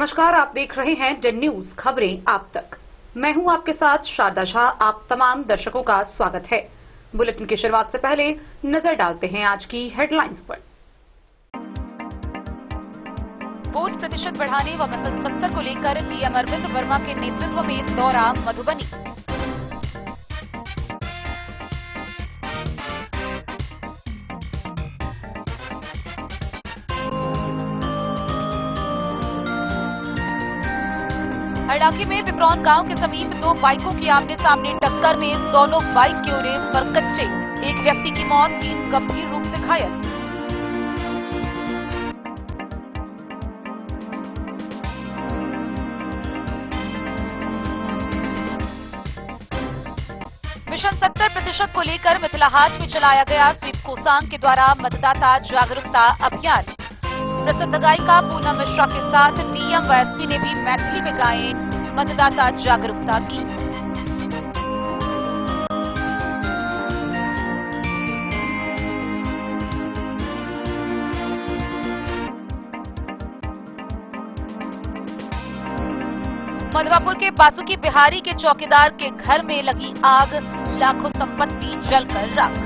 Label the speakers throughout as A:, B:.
A: नमस्कार, आप देख रहे हैं डेन न्यूज खबरें आप तक। मैं हूं आपके साथ शारदा शाह। आप तमाम दर्शकों का स्वागत है। बुलेटिन की शुरुआत से पहले नजर डालते हैं आज की हेडलाइंस पर। वोट प्रतिशत बढ़ाने व मतदान पत्र को लेकर डीएम अरविंद वर्मा के नेतृत्व में दौरा मधुबनी। हरलाखी में पिपरौन गांव के समीप दो बाइकों की आमने सामने टक्कर में दोनों बाइक के उड़े परकच्चे, एक व्यक्ति की मौत, 3 गंभीर रूप से घायल। मिशन 70% को लेकर मिथिलाहाट में चलाया गया स्वीप कोसांग के द्वारा मतदाता जागरूकता अभियान। प्रसिद्ध गायिका पूनम मिश्रा के साथ डीएम व एसपी ने भी मैथिली में गाए मतदाता जागरूकता गीत। मधवापुर के बासुकी बिहारी के चौकीदार के घर में लगी आग, लाखों संपत्ति जलकर राख।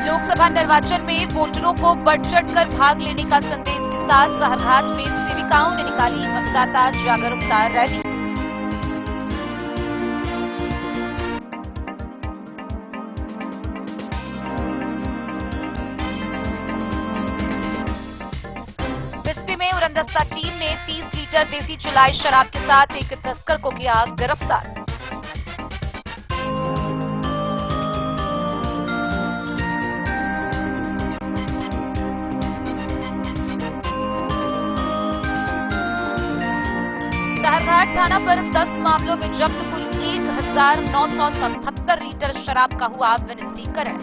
A: लोकसभा निर्वाचन में वोटरों को बढ़ चढ़कर भाग लेने का संदेश के साथ सहरघाट में सेविकाओं ने निकाली मतदाता जागरूकता रैली। बिस्फी में उड़नदस्ता टीम ने 30 लीटर देसी चुलाई शराब के साथ एक तस्कर को किया गिरफ्तार। सहरघाट थाना पर 10 मामलों में जब्त कुल 1977 लीटर शराब का हुआ विनिष्टीकरण।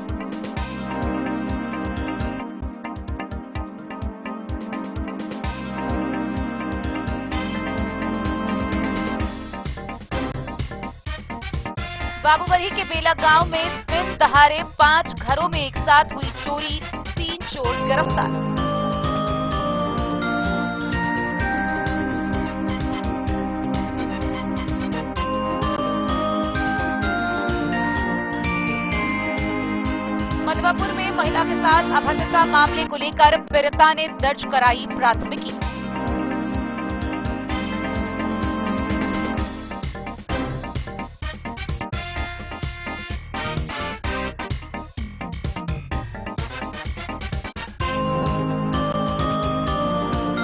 A: बाबूवही के बेला गांव में दिन दहाड़े 5 घरों में एक साथ हुई चोरी, 3 चोर गिरफ्तार। मधवापुर में महिला के साथ अभद्रता मामले को लेकर पीड़िता ने दर्ज कराई प्राथमिकी।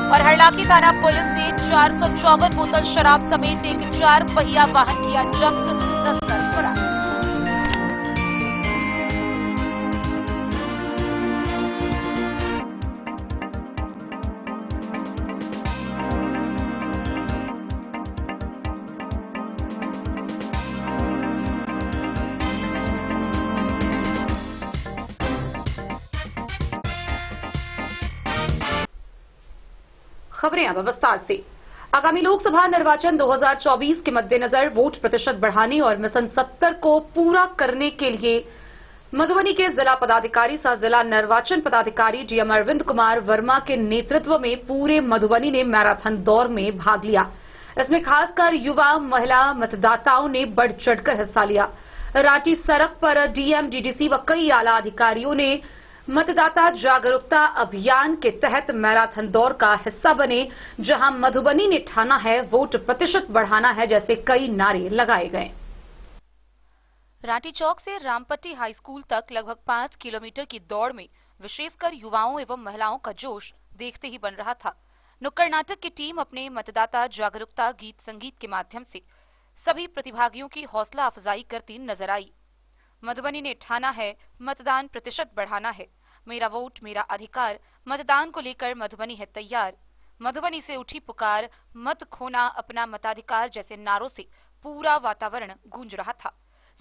A: और हरलाखी थाना पुलिस ने 454 बोतल शराब समेत एक 4 पहिया वाहन किया जब्त, तस्कर फरार। खबरें अब विस्तार से। आगामी लोकसभा निर्वाचन 2024 के मद्देनजर वोट प्रतिशत बढ़ाने और मिशन 70 को पूरा करने के लिए मधुबनी के जिला पदाधिकारी सह जिला निर्वाचन पदाधिकारी डीएम अरविंद कुमार वर्मा के नेतृत्व में पूरे मधुबनी ने मैराथन दौड़ में भाग लिया। इसमें खासकर युवा महिला मतदाताओं ने बढ़ चढ़कर हिस्सा लिया। रांची सड़क पर डीएम, डीडीसी व कई आला अधिकारियों ने मतदाता जागरूकता अभियान के तहत मैराथन दौड़ का हिस्सा बने, जहां मधुबनी ने ठाना है वोट प्रतिशत बढ़ाना है जैसे कई नारे लगाए गए। रांटी चौक से रामपट्टी हाई स्कूल तक लगभग 5 किलोमीटर की दौड़ में विशेषकर युवाओं एवं महिलाओं का जोश देखते ही बन रहा था। नुक्कड़ नाटक की टीम अपने मतदाता जागरूकता गीत संगीत के माध्यम से सभी प्रतिभागियों की हौसला अफजाई करती नजर आई। मधुबनी ने ठाना है मतदान प्रतिशत बढ़ाना है, मेरा वोट मेरा अधिकार, मतदान को लेकर मधुबनी है तैयार। मधुबनी से उठी पुकार, मत खोना अपना मताधिकार जैसे नारों से पूरा वातावरण गूंज रहा था।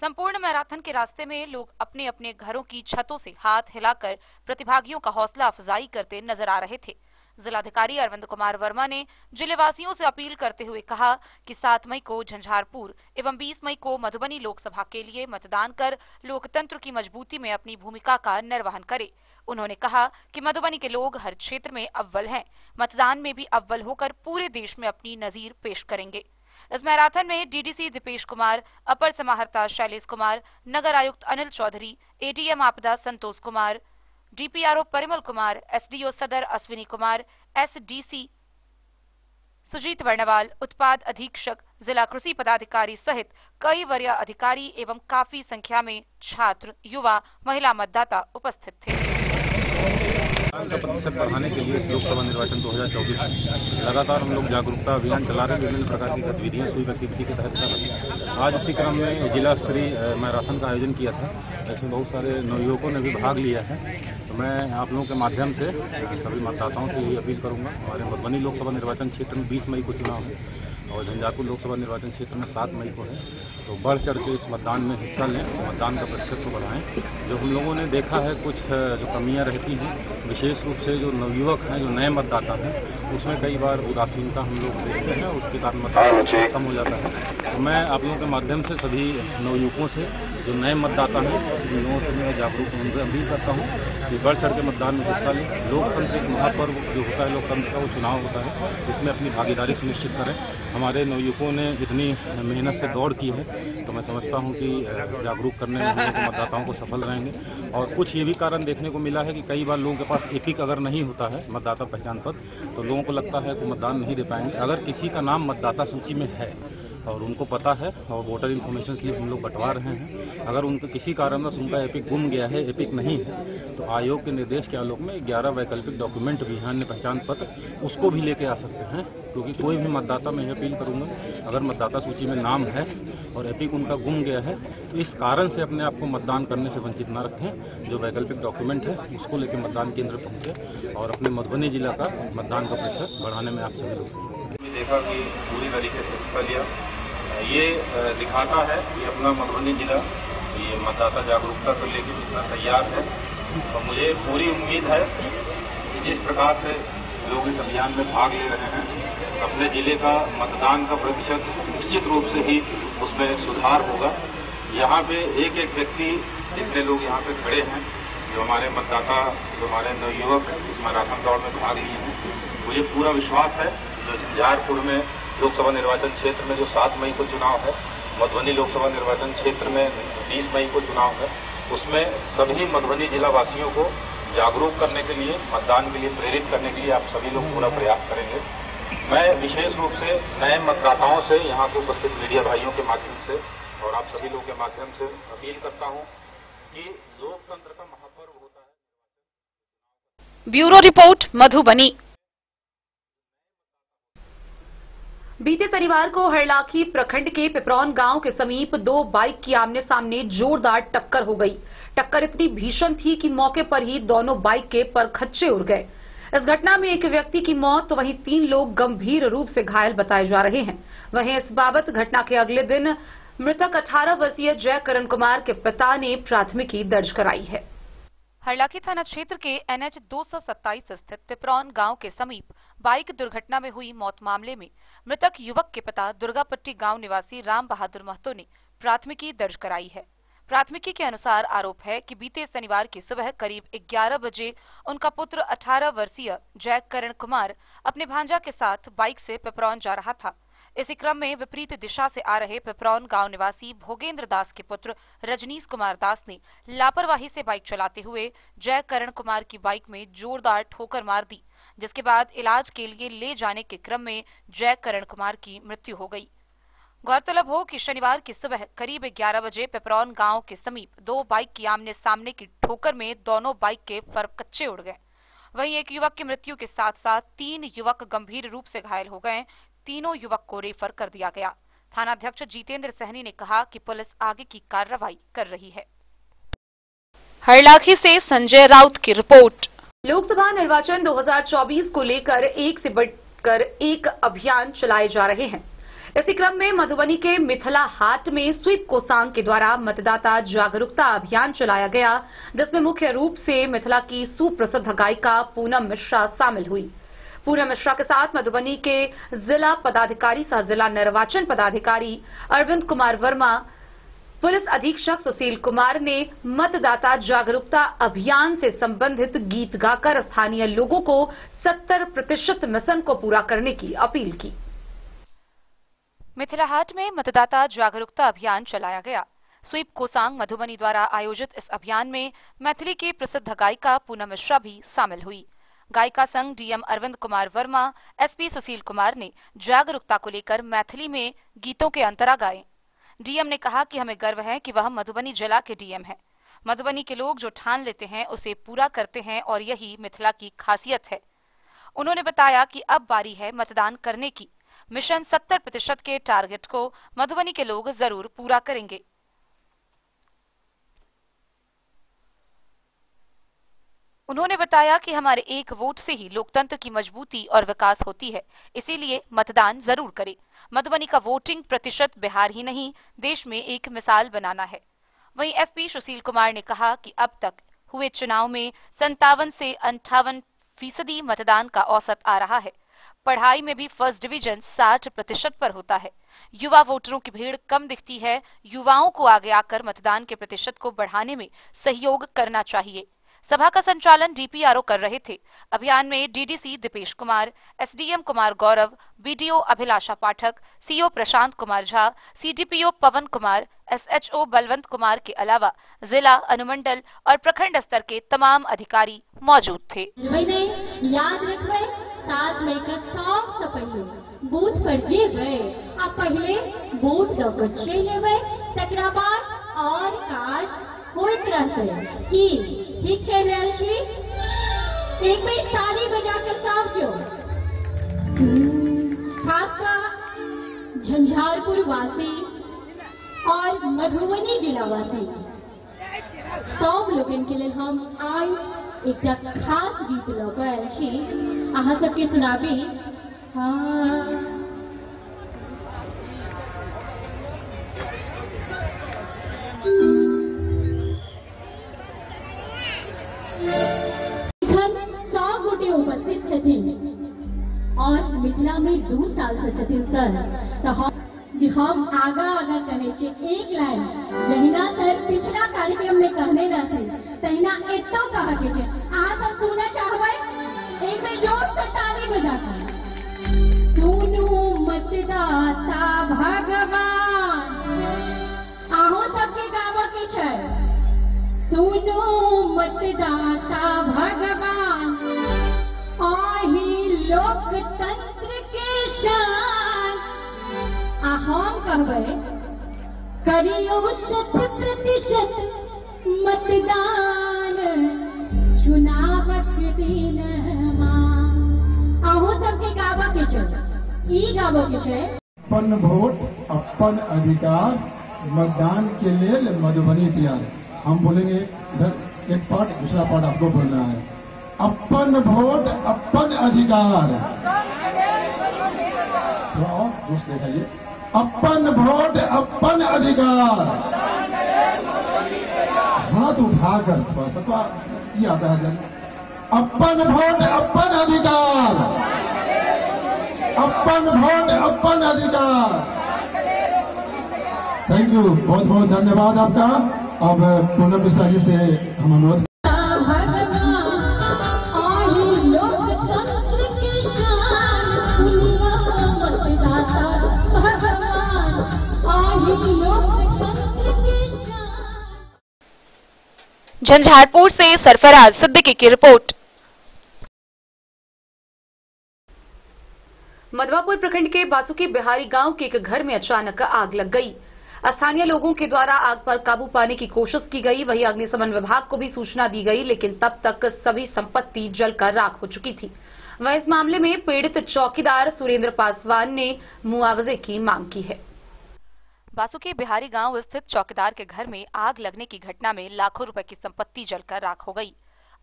A: संपूर्ण मैराथन के रास्ते में लोग अपने अपने घरों की छतों से हाथ हिलाकर प्रतिभागियों का हौसला अफजाई करते नजर आ रहे थे। जिलाधिकारी अरविंद कुमार वर्मा ने जिलेवासियों से अपील करते हुए कहा कि 7 मई को झंझारपुर एवं 20 मई को मधुबनी लोकसभा के लिए मतदान कर लोकतंत्र की मजबूती में अपनी भूमिका का निर्वहन करें। उन्होंने कहा कि मधुबनी के लोग हर क्षेत्र में अव्वल हैं, मतदान में भी अव्वल होकर पूरे देश में अपनी नजीर पेश करेंगे। इस मैराथन में डीडीसी दीपेश कुमार, अपर समाहर्ता शैलेश कुमार, नगर आयुक्त अनिल चौधरी, एडीएम आपदा संतोष कुमार, डीपीआरओ परिमल कुमार, एसडीओ सदर अश्विनी कुमार, एसडीसी सुजीत वर्णवाल, उत्पाद अधीक्षक, जिला कृषि पदाधिकारी सहित कई वरीय अधिकारी एवं काफी संख्या में छात्र, युवा, महिला मतदाता उपस्थित थे।
B: मतदान का प्रतिशत बढ़ाने के लिए लोकसभा निर्वाचन 2024 में लगातार हम लोग जागरूकता अभियान चला रहे हैं। विभिन्न प्रकार की गतिविधियां स्वीप एक्टिविटी के तहत कर रहे हैं। आज इसी क्रम में जिला स्तरीय मैराथन का आयोजन किया था। इसमें बहुत सारे नवयुवकों ने भी भाग लिया है। तो मैं आप लोगों के माध्यम से सभी मतदाताओं से यही अपील करूंगा। हमारे मधुबनी लोकसभा निर्वाचन क्षेत्र में 20 मई को चुनाव है और झंझारपुर लोकसभा निर्वाचन क्षेत्र में 7 मई को है। तो बढ़ चढ़ के इस मतदान में हिस्सा लें, मतदान का प्रतिशत को बढ़ाएं। जो हम लोगों ने देखा है कुछ जो कमियां रहती हैं, विशेष रूप से जो नवयुवक हैं, जो नए मतदाता हैं, उसमें कई बार उदासीनता हम लोग देखते हैं, उसके कारण मतदान कम हो जाता है। तो मैं आप लोगों के माध्यम से सभी नवयुवकों से, जो नए मतदाता हैं, उन लोगों से मैं जागरूक उनसे अपील करता हूँ कि बढ़ चढ़ के मतदान में हिस्सा लें। लोकतंत्र एक महापर्व जो होता है, लोकतंत्र का वो चुनाव होता है, इसमें अपनी भागीदारी सुनिश्चित करें। हमारे नवयुवकों ने इतनी मेहनत से दौड़ की है, तो मैं समझता हूं कि जागरूक करने में हम लोग मतदाताओं को सफल रहेंगे। और कुछ ये भी कारण देखने को मिला है कि कई बार लोगों के पास एपिक अगर नहीं होता है, मतदाता पहचान पत्र, तो लोगों को लगता है कि मतदान नहीं दे पाएंगे। अगर किसी का नाम मतदाता सूची में है और उनको पता है और वोटर इन्फॉर्मेशन स्लिप हम लोग बंटवा रहे हैं, अगर उनका किसी कारणवश उनका एपिक गुम गया है, एपिक नहीं है, तो आयोग के निर्देश के आलोक में 11 वैकल्पिक डॉक्यूमेंट भी हैं, अन्य पहचान पत्र, उसको भी लेके आ सकते हैं। क्योंकि कोई भी मतदाता, मैं अपील करूंगा, अगर मतदाता सूची में नाम है और एपिक उनका गुम गया है, तो इस कारण से अपने आप को मतदान करने से वंचित न रखें। जो वैकल्पिक डॉक्यूमेंट है उसको लेकर मतदान केंद्र पहुंचे और अपने मधुबनी जिला का मतदान का प्रतिशत बढ़ाने में आप सभी लोग
C: देखा कि पूरी तरीके से हिस्सा लिया। ये दिखाता है कि अपना मधुबनी जिला ये मतदाता जागरूकता को लेकर कितना तैयार है। और मुझे पूरी उम्मीद है कि जिस प्रकार से लोग इस अभियान में भाग ले रहे हैं, अपने जिले का मतदान का प्रतिशत निश्चित रूप से ही उसमें सुधार होगा। यहाँ पे एक एक व्यक्ति, जितने लोग यहाँ पे खड़े हैं, जो हमारे मतदाता, जो हमारे नवयुवक इस मैराथन दौड़ में भाग लिए हैं, मुझे पूरा विश्वास है जो झंझारपुर में लोकसभा निर्वाचन क्षेत्र में जो 7 मई को चुनाव है, मधुबनी लोकसभा निर्वाचन क्षेत्र में 20 मई को चुनाव है, उसमें सभी मधुबनी जिला वासियों को जागरूक करने के लिए, मतदान के लिए प्रेरित करने के लिए आप सभी लोग पूरा प्रयास करेंगे। मैं विशेष रूप से नए मतदाताओं से, यहाँ के उपस्थित मीडिया भाइयों के माध्यम से और आप सभी लोगों के माध्यम से अपील करता हूँ कि लोकतंत्र का महापर्व होता है।
A: Bureau report, Madhubani. बीते शनिवार को हरलाखी प्रखंड के पिपरौन गांव के समीप 2 बाइक की आमने सामने जोरदार टक्कर हो गई। टक्कर इतनी भीषण थी कि मौके पर ही दोनों बाइक के परखच्चे उड़ गए। इस घटना में एक व्यक्ति की मौत तो वहीं 3 लोग गंभीर रूप से घायल बताए जा रहे हैं। वहीं इस बाबत घटना के अगले दिन मृतक 18 वर्षीय जयकरण कुमार के पिता ने प्राथमिकी दर्ज कराई है। हरलाखी थाना क्षेत्र के NH 227 स्थित पिपरौन गांव के समीप बाइक दुर्घटना में हुई मौत मामले में मृतक युवक के पिता दुर्गापट्टी गांव निवासी राम बहादुर महतो ने प्राथमिकी दर्ज कराई है। प्राथमिकी के अनुसार आरोप है कि बीते शनिवार की सुबह करीब 11 बजे उनका पुत्र 18 वर्षीय जयकरण कुमार अपने भांजा के साथ बाइक से पिपरौन जा रहा था। इसी क्रम में विपरीत दिशा से आ रहे पिपरौन गांव निवासी भोगेंद्र दास के पुत्र रजनीश कुमार दास ने लापरवाही से बाइक चलाते हुए जयकरण कुमार की बाइक में जोरदार ठोकर मार दी, जिसके बाद इलाज के लिए ले जाने के क्रम में जयकरण कुमार की मृत्यु हो गई। गौरतलब हो कि शनिवार की सुबह करीब 11 बजे पिपरौन गांव के समीप 2 बाइक की आमने सामने की ठोकर में दोनों बाइक के परखच्चे उड़ गए। वहीं एक युवक की मृत्यु के साथ साथ 3 युवक गंभीर रूप से घायल हो गए। तीनों युवक को रेफर कर दिया गया। थानाध्यक्ष जितेंद्र सहनी ने कहा कि पुलिस आगे की कार्रवाई कर रही है। हरलाखी से संजय राउत की रिपोर्ट। लोकसभा निर्वाचन 2024 को लेकर एक से बढ़कर एक अभियान चलाए जा रहे हैं। इसी क्रम में मधुबनी के मिथिला हाट में स्वीप कोसांग के द्वारा मतदाता जागरूकता अभियान चलाया गया, जिसमें मुख्य रूप से मिथिला की सुप्रसिद्ध गायिका पूनम मिश्रा शामिल हुई। पूनम मिश्रा के साथ मधुबनी के जिला पदाधिकारी सह जिला निर्वाचन पदाधिकारी अरविंद कुमार वर्मा, पुलिस अधीक्षक सुशील कुमार ने मतदाता जागरूकता अभियान से संबंधित गीत गाकर स्थानीय लोगों को 70% मिशन को पूरा करने की अपील की। मिथिलाहाट में मतदाता जागरूकता अभियान चलाया गया। स्वीप कोसांग मधुबनी द्वारा आयोजित इस अभियान में मैथिली की प्रसिद्ध गायिका पूनम मिश्रा भी शामिल हुई। गायिका संघ डीएम अरविंद कुमार वर्मा, एसपी सुशील कुमार ने जागरूकता को लेकर मैथिली में गीतों के अंतरा गाए। डीएम ने कहा कि हमें गर्व है कि वह मधुबनी जिला के डीएम हैं। मधुबनी के लोग जो ठान लेते हैं उसे पूरा करते हैं और यही मिथिला की खासियत है। उन्होंने बताया कि अब बारी है मतदान करने की। मिशन 70% के टारगेट को मधुबनी के लोग जरूर पूरा करेंगे। उन्होंने बताया कि हमारे एक वोट से ही लोकतंत्र की मजबूती और विकास होती है, इसीलिए मतदान जरूर करें। मधुबनी का वोटिंग प्रतिशत बिहार ही नहीं देश में एक मिसाल बनाना है। वहीं एसपी सुशील कुमार ने कहा कि अब तक हुए चुनाव में 57 से 58% मतदान का औसत आ रहा है। पढ़ाई में भी फर्स्ट डिवीजन 60% पर होता है। युवा वोटरों की भीड़ कम दिखती है। युवाओं को आगे आकर मतदान के प्रतिशत को बढ़ाने में सहयोग करना चाहिए। सभा का संचालन डीपीआरओ कर रहे थे। अभियान में DDC Dipesh Kumar, SDM Kumar Gaurav, BDO अभिलाषा पाठक, सीओ प्रशांत कुमार झा, सीडीपीओ पवन कुमार, एसएचओ बलवंत कुमार के अलावा जिला, अनुमंडल और प्रखंड स्तर के तमाम अधिकारी मौजूद थे।
D: याद रखबे 7 मई के सबसे पहले बूथ पर जेबे आ पहले वोट द के चलि लेबै, तकरा बाद और काज होइत रहतै। की ठीक कह रहल छी? एक बेर ताली बजा के सब क्यों खासकर झंझारपुर वासी और मधुबनी जिला वासी सब लोगन के लिए हम आज एक खास गीत लऽ आयल छी, अहाँ सबके सुनाबी। उपस्थित छथिन और मिथिला में 2 साल से छथिन सर। हम आगा अगर कहे छे एक लाइन जहिना सर पिछला कार्यक्रम में कहने रहते तहिना एतो कहे के छे। अहाँ सब सुनना चाहबै? एक बेर जोर से ताली बजा कर सुनू मतदाता भगवान। अहों सबके गावो के छै सुनू मतदाता भगवान, आही लोकतंत्र के शान। हम कहबै करियो 100% मतदान चुनावक दिन अहों सबके गावो के छै। ई गावो के छै
E: अपन वोट अपन अधिकार, मतदान के लिए मधुबनी तैयार। हम बोलेंगे इधर एक पार्ट, दूसरा पार्ट आपको बोलना है। अपन वोट अपन अधिकार, थोड़ा और दोस्त दिखाइए। अपन वोट अपन अधिकार, हाथ उठाकर थोड़ा सा तो ये आता है। अपन वोट अपन अधिकार, अपन वोट अपन अधिकार। थैंक यू, बहुत बहुत धन्यवाद आपका। अब पूनम मिश्रा जी से हम अनुरोध
A: झंझारपुर से सरफराज सिद्दीकी की रिपोर्ट। मधवापुर प्रखंड के बासुकी बिहारी गांव के एक घर में अचानक आग लग गई। स्थानीय लोगों के द्वारा आग पर काबू पाने की कोशिश की गई। वहीं अग्निशमन विभाग को भी सूचना दी गई, लेकिन तब तक सभी संपत्ति जलकर राख हो चुकी थी। वहीं इस मामले में पीड़ित चौकीदार सुरेंद्र पासवान ने मुआवजे की मांग की है। बासुकी बिहारी गांव स्थित चौकीदार के घर में आग लगने की घटना में लाखों रुपए की संपत्ति जलकर राख हो गई।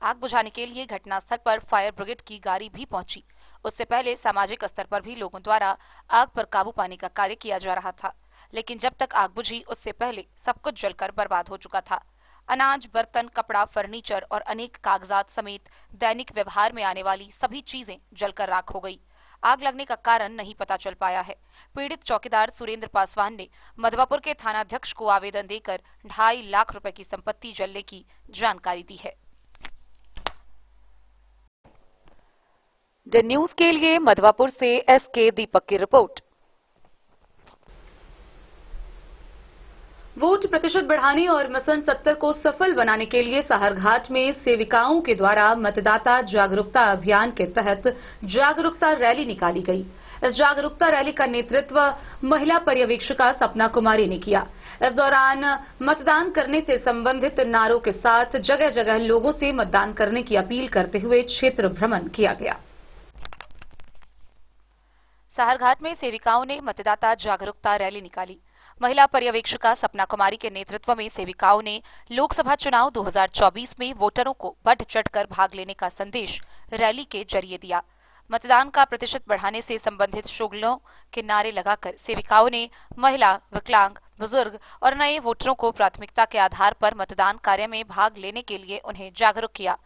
A: आग बुझाने के लिए घटनास्थल पर फायर ब्रिगेड की गाड़ी भी पहुंची। उससे पहले सामाजिक स्तर पर भी लोगों द्वारा आग पर काबू पाने का कार्य किया जा रहा था, लेकिन जब तक आग बुझी उससे पहले सब कुछ जलकर बर्बाद हो चुका था। अनाज, बर्तन, कपड़ा, फर्नीचर और अनेक कागजात समेत दैनिक व्यवहार में आने वाली सभी चीजें जलकर राख हो गई। आग लगने का कारण नहीं पता चल पाया है। पीड़ित चौकीदार सुरेंद्र पासवान ने मधवापुर के थानाध्यक्ष को आवेदन देकर 2.5 लाख रुपए की संपत्ति जलने की जानकारी दी है। द न्यूज के लिए मधवापुर से एसके दीपक की रिपोर्ट। वोट प्रतिशत बढ़ाने और मिशन 70 को सफल बनाने के लिए साहरघाट में सेविकाओं के द्वारा मतदाता जागरूकता अभियान के तहत जागरूकता रैली निकाली गई। इस जागरूकता रैली का नेतृत्व महिला पर्यवेक्षिका सपना कुमारी ने किया। इस दौरान मतदान करने से संबंधित नारों के साथ जगह जगह लोगों से मतदान करने की अपील करते हुए क्षेत्र भ्रमण किया गया। साहरघाट में सेविकाओं ने मतदाता जागरूकता रैली निकाली। महिला पर्यवेक्षिका सपना कुमारी के नेतृत्व में सेविकाओं ने लोकसभा चुनाव 2024 में वोटरों को बढ़ चढ़कर भाग लेने का संदेश रैली के जरिए दिया। मतदान का प्रतिशत बढ़ाने से संबंधित शुगलों के नारे लगाकर सेविकाओं ने महिला, विकलांग, बुजुर्ग और नए वोटरों को प्राथमिकता के आधार पर मतदान कार्य में भाग लेने के लिए उन्हें जागरूक किया।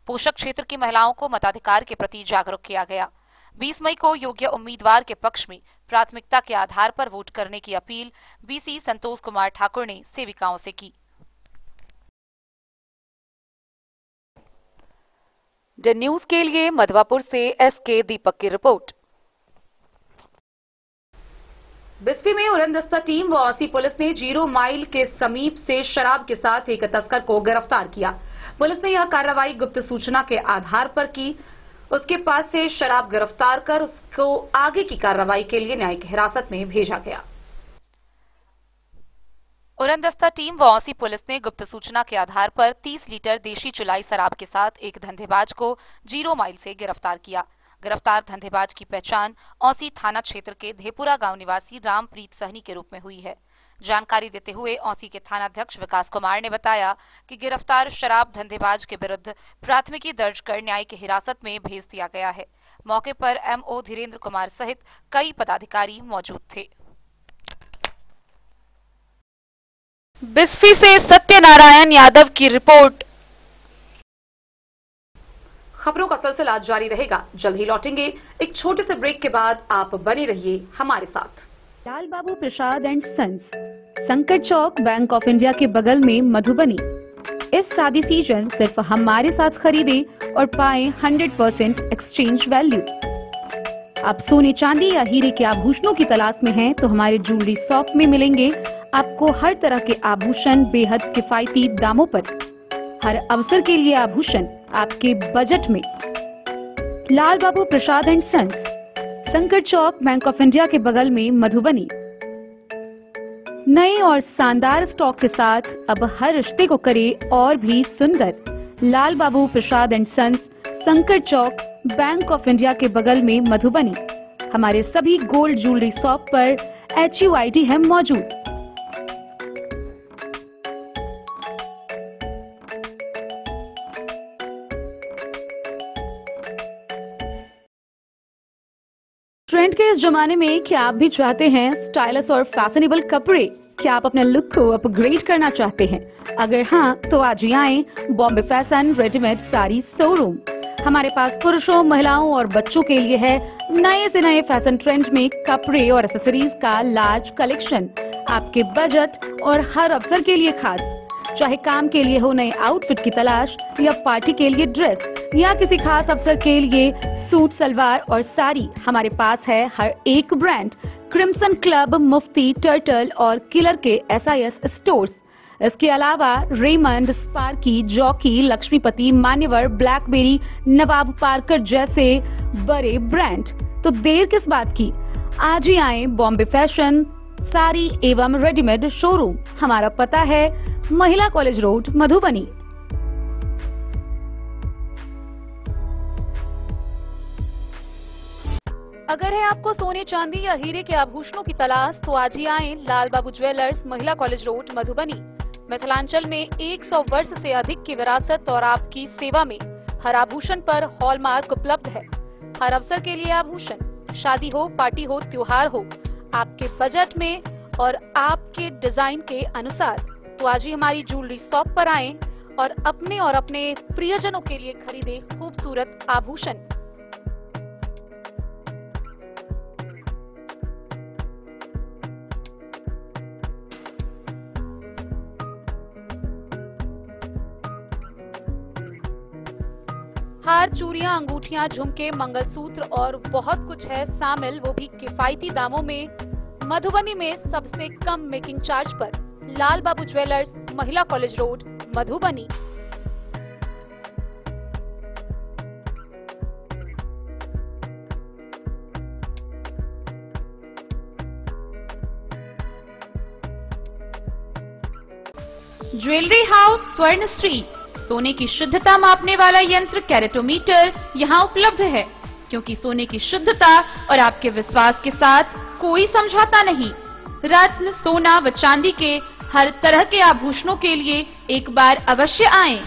A: पोषक क्षेत्र की महिलाओं को मताधिकार के प्रति जागरूक किया गया। 20 मई को योग्य उम्मीदवार के पक्ष में प्राथमिकता के आधार पर वोट करने की अपील बीसी संतोष कुमार ठाकुर ने सेविकाओं से की। द न्यूज के लिए मधवापुर से एसके दीपक की रिपोर्ट। बिस्फी में उड़नदस्ता टीम व औसी पुलिस ने 0 माइल के समीप से शराब के साथ एक तस्कर को गिरफ्तार किया। पुलिस ने यह कार्रवाई गुप्त सूचना के आधार पर की। उसके पास से शराब गिरफ्तार कर उसको आगे की कार्रवाई के लिए न्यायिक हिरासत में भेजा गया। उड़नदस्ता टीम व औसी पुलिस ने गुप्त सूचना के आधार पर 30 लीटर देशी चुलाई शराब के साथ एक धंधेबाज को 0 माइल से गिरफ्तार किया। गिरफ्तार धंधेबाज की पहचान औसी थाना क्षेत्र के धेपुरा गांव निवासी रामप्रीत सहनी के रूप में हुई है। जानकारी देते हुए औसी के थानाध्यक्ष विकास कुमार ने बताया कि गिरफ्तार शराब धंधेबाज के विरुद्ध प्राथमिकी दर्ज कर न्यायिक हिरासत में भेज दिया गया है। मौके पर एमओ धीरेन्द्र कुमार सहित कई पदाधिकारी मौजूद थे। बिस्फी से सत्यनारायण यादव की रिपोर्ट। खबरों का सिलसिला जारी रहेगा, जल्द ही लौटेंगे। एक छोटे से ब्रेक के बाद आप बने रहिए हमारे साथ।
F: लाल बाबू प्रसाद एंड सन्स, संकट चौक, बैंक ऑफ इंडिया के बगल में, मधुबनी। इस शादी सीजन सिर्फ हमारे साथ खरीदे और पाए 100% एक्सचेंज वैल्यू। आप सोने, चांदी या हीरे के आभूषणों की तलाश में हैं तो हमारे ज्वेलरी शॉप में मिलेंगे आपको हर तरह के आभूषण बेहद किफायती दामों पर। हर अवसर के लिए आभूषण आपके बजट में। लाल बाबू प्रसाद एंड सन्स, संकट चौक, बैंक ऑफ इंडिया के बगल में, मधुबनी। नए और शानदार स्टॉक के साथ अब हर रिश्ते को करे और भी सुंदर। लाल बाबू प्रसाद एंड सन्स, संकट चौक, बैंक ऑफ इंडिया के बगल में, मधुबनी। हमारे सभी गोल्ड ज्वेलरी शॉप पर HUID है मौजूद। ट्रेंड के इस जमाने में क्या आप भी चाहते हैं स्टाइलिश और फैशनेबल कपड़े? क्या आप अपने लुक को अपग्रेड करना चाहते हैं? अगर हाँ, तो आज ही आएं Bombay fashion readymade sari showroom. हमारे पास पुरुषों, महिलाओं और बच्चों के लिए है नए से नए फैशन ट्रेंड में कपड़े और एक्सेसरीज का लार्ज कलेक्शन। आपके बजट और हर अवसर के लिए खास। चाहे काम के लिए हो नए आउटफिट की तलाश, या पार्टी के लिए ड्रेस, या किसी खास अवसर के लिए सूट, सलवार और साड़ी, हमारे पास है हर एक ब्रांड। क्रिम्सन क्लब, मुफ्ती, टर्टल और किलर के SIS स्टोर्स। इसके अलावा रेमंड, स्पार्की, जॉकी, लक्ष्मीपति, मान्यवर, ब्लैकबेरी, नवाब पार्कर जैसे बड़े ब्रांड। तो देर किस बात की, आज ही आए बॉम्बे फैशन साड़ी एवं रेडीमेड शोरूम। हमारा पता है महिला कॉलेज रोड, मधुबनी। अगर है आपको सोने, चांदी या हीरे के आभूषणों की तलाश तो आज ही आएं लाल बाबू ज्वेलर्स, महिला कॉलेज रोड, मधुबनी। मिथिलांचल में 100 वर्ष से अधिक की विरासत और आपकी सेवा में हर आभूषण पर हॉलमार्क उपलब्ध है। हर अवसर के लिए आभूषण, शादी हो, पार्टी हो, त्योहार हो, आपके बजट में और आपके डिजाइन के अनुसार। तो आज ही हमारी ज्वेलरी शॉप पर आएं और अपने प्रियजनों के लिए खरीदें खूबसूरत आभूषण। हार, चूड़ियां, अंगूठियां, झुमके, मंगलसूत्र और बहुत कुछ है शामिल, वो भी किफायती दामों में। मधुबनी में सबसे कम मेकिंग चार्ज पर। लाल बाबू ज्वेलर्स, महिला college road, Madhubani. Jewellery house Swarnashri. सोने की शुद्धता मापने वाला यंत्र कैरेटोमीटर यहां उपलब्ध है, क्योंकि सोने की शुद्धता और आपके विश्वास के साथ कोई समझौता नहीं। रत्न, सोना व चांदी के हर तरह के आभूषणों के लिए एक बार अवश्य आएं।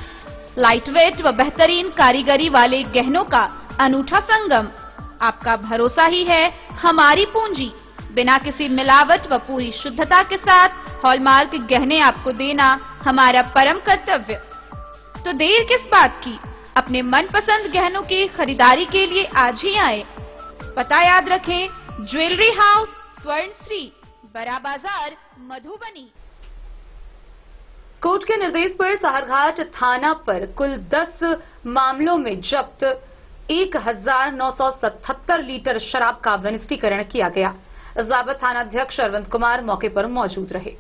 F: लाइट वेट व बेहतरीन कारीगरी वाले गहनों का अनूठा संगम। आपका भरोसा ही है हमारी पूंजी। बिना किसी मिलावट व पूरी शुद्धता के साथ हॉलमार्क गहने आपको देना हमारा परम कर्तव्य। तो देर किस बात की, अपने मनपसंद गहनों की खरीदारी के लिए आज ही आए। पता याद रखें, ज्वेलरी हाउस स्वर्णश्री, बड़ा बाजार, मधुबनी।
A: कोर्ट के निर्देश पर साहरघाट थाना पर कुल 10 मामलों में जब्त 1977 लीटर शराब का वनिष्ठीकरण किया गया। इस बाबत थानाध्यक्ष अरविंद कुमार मौके पर मौजूद रहे।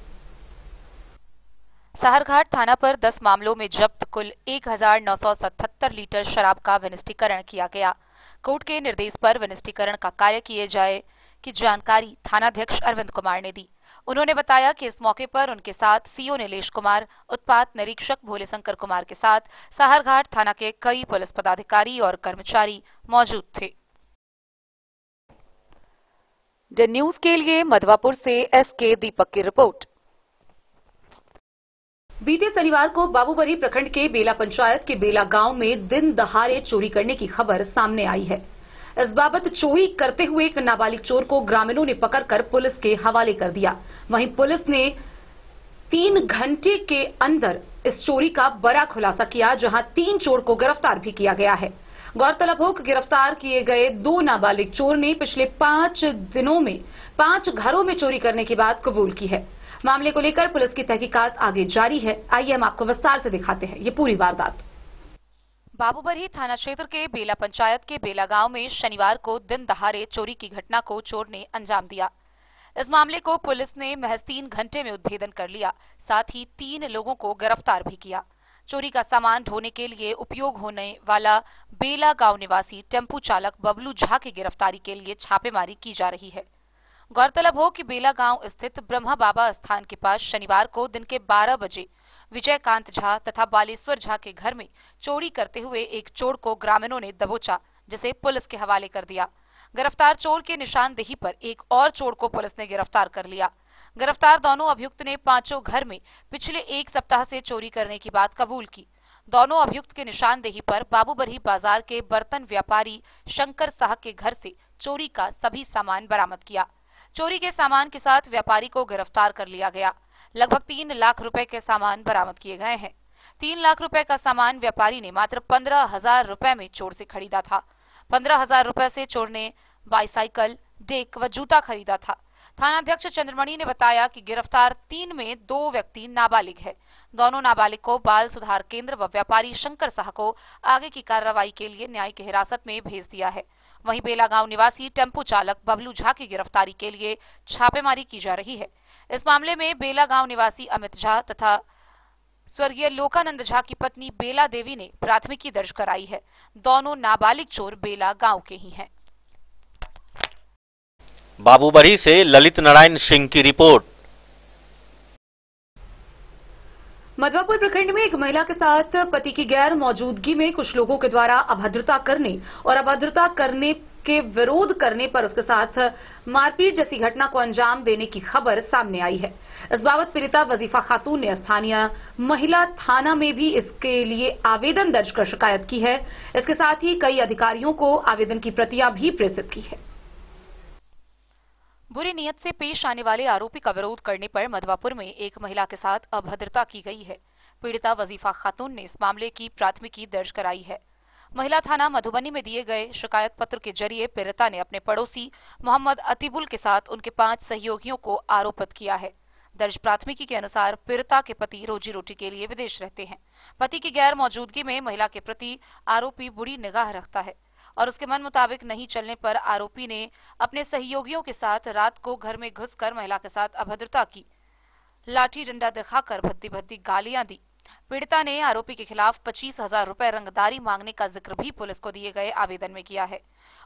F: साहरघाट थाना पर 10 मामलों में जब्त कुल 1977 लीटर शराब का वनिष्ठीकरण किया गया। कोर्ट के निर्देश पर वनिष्ठीकरण का कार्य किए जाए की जानकारी थानाध्यक्ष अरविंद कुमार ने दी। उन्होंने बताया कि इस मौके पर उनके साथ सीओ नीलेश कुमार, उत्पाद निरीक्षक भोले शंकर कुमार के साथ साहरघाट थाना के कई पुलिस पदाधिकारी और कर्मचारी मौजूद थे। द न्यूज के लिए मधवापुर से एसके दीपक की रिपोर्ट।
A: बीते शनिवार को बाबूबरी प्रखंड के बेला पंचायत के बेला गांव में दिन दहाड़े चोरी करने की खबर सामने आई है। इस बाबत चोरी करते हुए एक नाबालिग चोर को ग्रामीणों ने पकड़कर पुलिस के हवाले कर दिया। वहीं पुलिस ने 3 घंटे के अंदर इस चोरी का बड़ा खुलासा किया, जहां 3 चोर को गिरफ्तार भी किया गया है। गौरतलब हो कि गिरफ्तार किए गए 2 नाबालिग चोर ने पिछले 5 दिनों में 5 घरों में चोरी करने की बात कबूल की है। मामले को लेकर पुलिस की तहकीकात आगे जारी है। आइए हम आपको विस्तार से दिखाते हैं ये पूरी वारदात।
F: बाबूबरी थाना क्षेत्र के बेला पंचायत के बेला गांव में शनिवार को दिन दहाड़े चोरी की घटना को चोर ने अंजाम दिया। इस मामले को पुलिस ने महज 3 घंटे में उद्भेदन कर लिया, साथ ही 3 लोगों को गिरफ्तार भी किया। चोरी का सामान ढोने के लिए उपयोग होने वाला बेला गांव निवासी टेम्पू चालक बबलू झा की गिरफ्तारी के लिए छापेमारी की जा रही है। गौरतलब हो कि बेला गांव स्थित ब्रह्मा बाबा स्थान के पास शनिवार को दिन के 12 बजे विजयकांत झा तथा बालेश्वर झा के घर में चोरी करते हुए एक चोर को ग्रामीणों ने दबोचा, जिसे पुलिस के हवाले कर दिया। गिरफ्तार चोर के निशानदेही पर एक और चोर को पुलिस ने गिरफ्तार कर लिया। गिरफ्तार दोनों अभियुक्त ने 5 घर में पिछले 1 सप्ताह से चोरी करने की बात कबूल की। दोनों अभियुक्त के निशानदेही पर बाबूबरी बाजार के बर्तन व्यापारी शंकर साह के घर से चोरी का सभी सामान बरामद किया। चोरी के सामान के साथ व्यापारी को गिरफ्तार कर लिया गया। लगभग 3 लाख रुपए के सामान बरामद किए गए हैं। 3 लाख रुपए का सामान व्यापारी ने मात्र 15,000 रुपए में चोर से खरीदा था। 15,000 रुपए से चोर ने बाईसाइकिल, डेक व जूता खरीदा था। थानाध्यक्ष चंद्रमणि ने बताया कि गिरफ्तार 3 में 2 व्यक्ति नाबालिग है। दोनों नाबालिग को बाल सुधार केंद्र व व्यापारी शंकर साह को आगे की कार्रवाई के लिए न्यायिक हिरासत में भेज दिया है। वहीं बेला गांव निवासी टेम्पू चालक बबलू झा की गिरफ्तारी के लिए छापेमारी की जा रही है। इस मामले में बेला गांव निवासी अमित झा तथा स्वर्गीय लोकानंद झा की पत्नी बेला देवी ने प्राथमिकी दर्ज कराई है। दोनों नाबालिग चोर बेला गांव के ही हैं।
G: बाबूबरी से ललित नारायण सिंह की रिपोर्ट।
A: मधवापुर प्रखंड में एक महिला के साथ पति की गैर मौजूदगी में कुछ लोगों के द्वारा अभद्रता करने के विरोध करने पर उसके साथ मारपीट जैसी घटना को अंजाम देने की खबर सामने आई है। इस बाबत पीड़िता वजीफा खातून ने स्थानीय महिला थाना में भी इसके लिए आवेदन दर्ज कर शिकायत की है। इसके साथ ही कई अधिकारियों को आवेदन की प्रतियां भी प्रेषित की है। बुरी नीयत से पेश आने वाले आरोपी का विरोध करने पर मधवापुर में एक महिला के साथ अभद्रता की गई है। पीड़िता वजीफा खातून ने इस मामले की प्राथमिकी दर्ज कराई है। महिला थाना मधुबनी में दिए गए शिकायत पत्र के जरिए पीड़िता ने अपने पड़ोसी मोहम्मद अतीबुल के साथ उनके 5 सहयोगियों को आरोपित किया है। दर्ज प्राथमिकी के अनुसार पीड़िता के पति रोजी रोटी के लिए विदेश रहते हैं। पति की गैर मौजूदगी में महिला के प्रति आरोपी बुरी निगाह रखता है और उसके मन मुताबिक नहीं चलने पर आरोपी ने अपने सहयोगियों के साथ रात को घर में घुसकर महिला के साथ अभद्रता की, लाठी डंडा दिखाकर भद्दी भद्दी गालियां दी। पीड़िता ने आरोपी के खिलाफ 25,000 रुपए रंगदारी मांगने का जिक्र भी पुलिस को दिए गए आवेदन में किया है।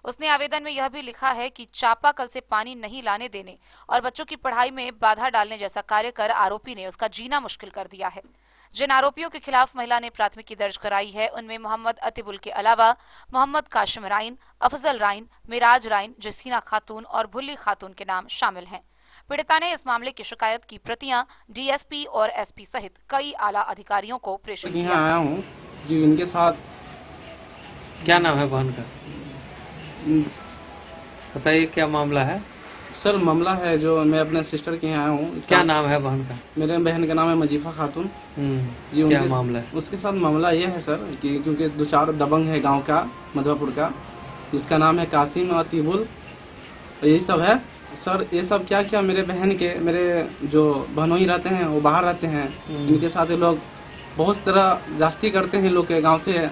A: उसने आवेदन में यह भी लिखा है कि चापाकल से पानी नहीं लाने देने और बच्चों की पढ़ाई में बाधा डालने जैसा कार्य कर आरोपी ने उसका जीना मुश्किल कर दिया है। जिन आरोपियों के खिलाफ महिला ने प्राथमिकी दर्ज कराई है उनमें मोहम्मद अतीबुल के अलावा मोहम्मद काशिम राइन, अफजल राइन, मिराज राइन, जसीना खातून और भुल्ली खातून के नाम शामिल हैं। पीड़िता ने इस मामले की शिकायत की प्रतियां डीएसपी और एसपी सहित कई आला अधिकारियों को प्रेषित किया।
H: यहाँ आया हूँ जी, इनके साथ।
I: क्या नाम है बहन का? बताइए क्या मामला है?
H: सर मामला है जो मैं अपने सिस्टर के यहाँ आया हूँ।
I: क्या नाम है बहन का?
H: मेरे बहन का नाम है मजीफा खातून जी।
I: क्या मामला है?
H: उसके साथ मामला ये है सर कि क्योंकि 2-4 दबंग है गांव का, मधवापुर का, जिसका नाम है कासिम और अतीबुल, यही सब है सर। ये सब क्या क्या मेरे बहन के, मेरे जो बहनोई रहते हैं वो बाहर रहते हैं, इनके साथ ये लोग बहुत तरह जास्ती करते हैं। लोग के गाँव से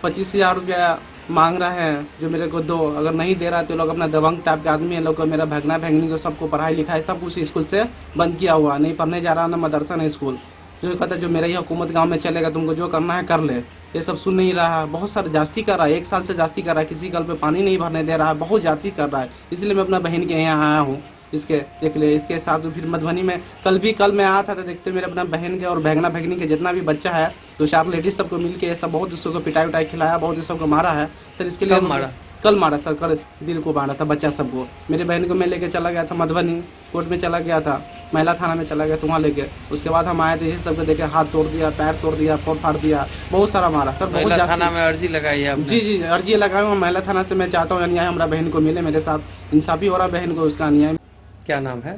H: 25,000 रुपया मांग रहा है जो मेरे को दो, अगर नहीं दे रहा तो लोग अपना दबंग टाइप के आदमी है। लोग को मेरा भगना भगनी को सबको पढ़ाई लिखाई सब कुछ स्कूल से बंद किया हुआ, नहीं पढ़ने जा रहा, ना मदरसा ना स्कूल। जो कहता है जो मेरा ही हुकूमत गांव में चलेगा, तुमको जो करना है कर ले, ये सब सुन नहीं रहा है। बहुत सारा जास्ती कर रहा है, 1 साल से जास्ती कर रहा है, किसी कल पे पानी नहीं भरने दे रहा है, बहुत जास्ती कर रहा है। इसलिए मैं अपना बहन के यहाँ आया हूँ इसके देख ले। इसके साथ फिर मधुबनी में कल मैं आया था तो देखते मेरे अपना बहन के और भगना भगनी के जितना भी बच्चा है 2-4 लेडीज सबको मिलके ये सब बहुत उसको पिटाई उटाई खिलाया, बहुत इस सबको मारा है सर। इसके लिए
I: मारा?
H: कल मारा सर, कल दिल को मारा था बच्चा सबको। मेरे बहन को मैं लेके चला गया था मधुबनी कोर्ट में, चला गया था महिला थाना में, चला गया था वहाँ लेके। उसके बाद हम आए थे, इसी सबको देखे हाथ तोड़ दिया, पैर तोड़ दिया, फोड़ फाड़ दिया, बहुत सारा मारा सर।
I: महिला थाना में अर्जी लगाई है?
H: जी अर्जी लगाई हूँ महिला थाना से। मैं चाहता हूँ अन्याय हमारा बहन को मिले, मेरे साथ इंसाफी हो रहा बहन को, उसका अन्याय।
I: क्या नाम है?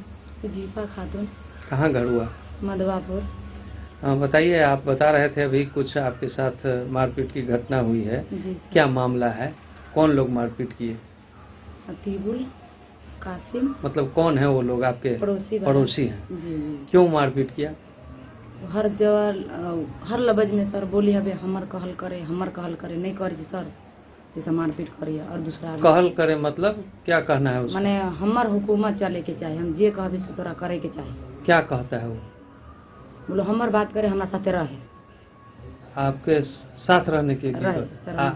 J: वजीफा खातून।
I: कहाँ घर हुआ?
J: मधवापुर।
I: हाँ बताइए, आप बता रहे थे अभी कुछ आपके साथ मारपीट की घटना हुई है, क्या मामला है? कौन लोग मारपीट किए?
J: अतीबुल, कासिम।
I: मतलब कौन है वो लोग? आपके पड़ोसी हैं?
J: जी।
I: क्यों मारपीट किया?
J: हर जगह हर लबज में सर बोली हवे हमर कहल करे नहीं कर जी सर, जैसे मारपीट करिए। और दूसरा
I: कहल करे मतलब क्या कहना है उसका?
J: माने हमर हुकूमत चले के चाहे, हम जे कहबे से तोरा करे के चाहे।
I: क्या कहता है वो?
J: बोलो हमर बात करे, हमारा साथे रहे।
I: आपके साथ रहने के लिए?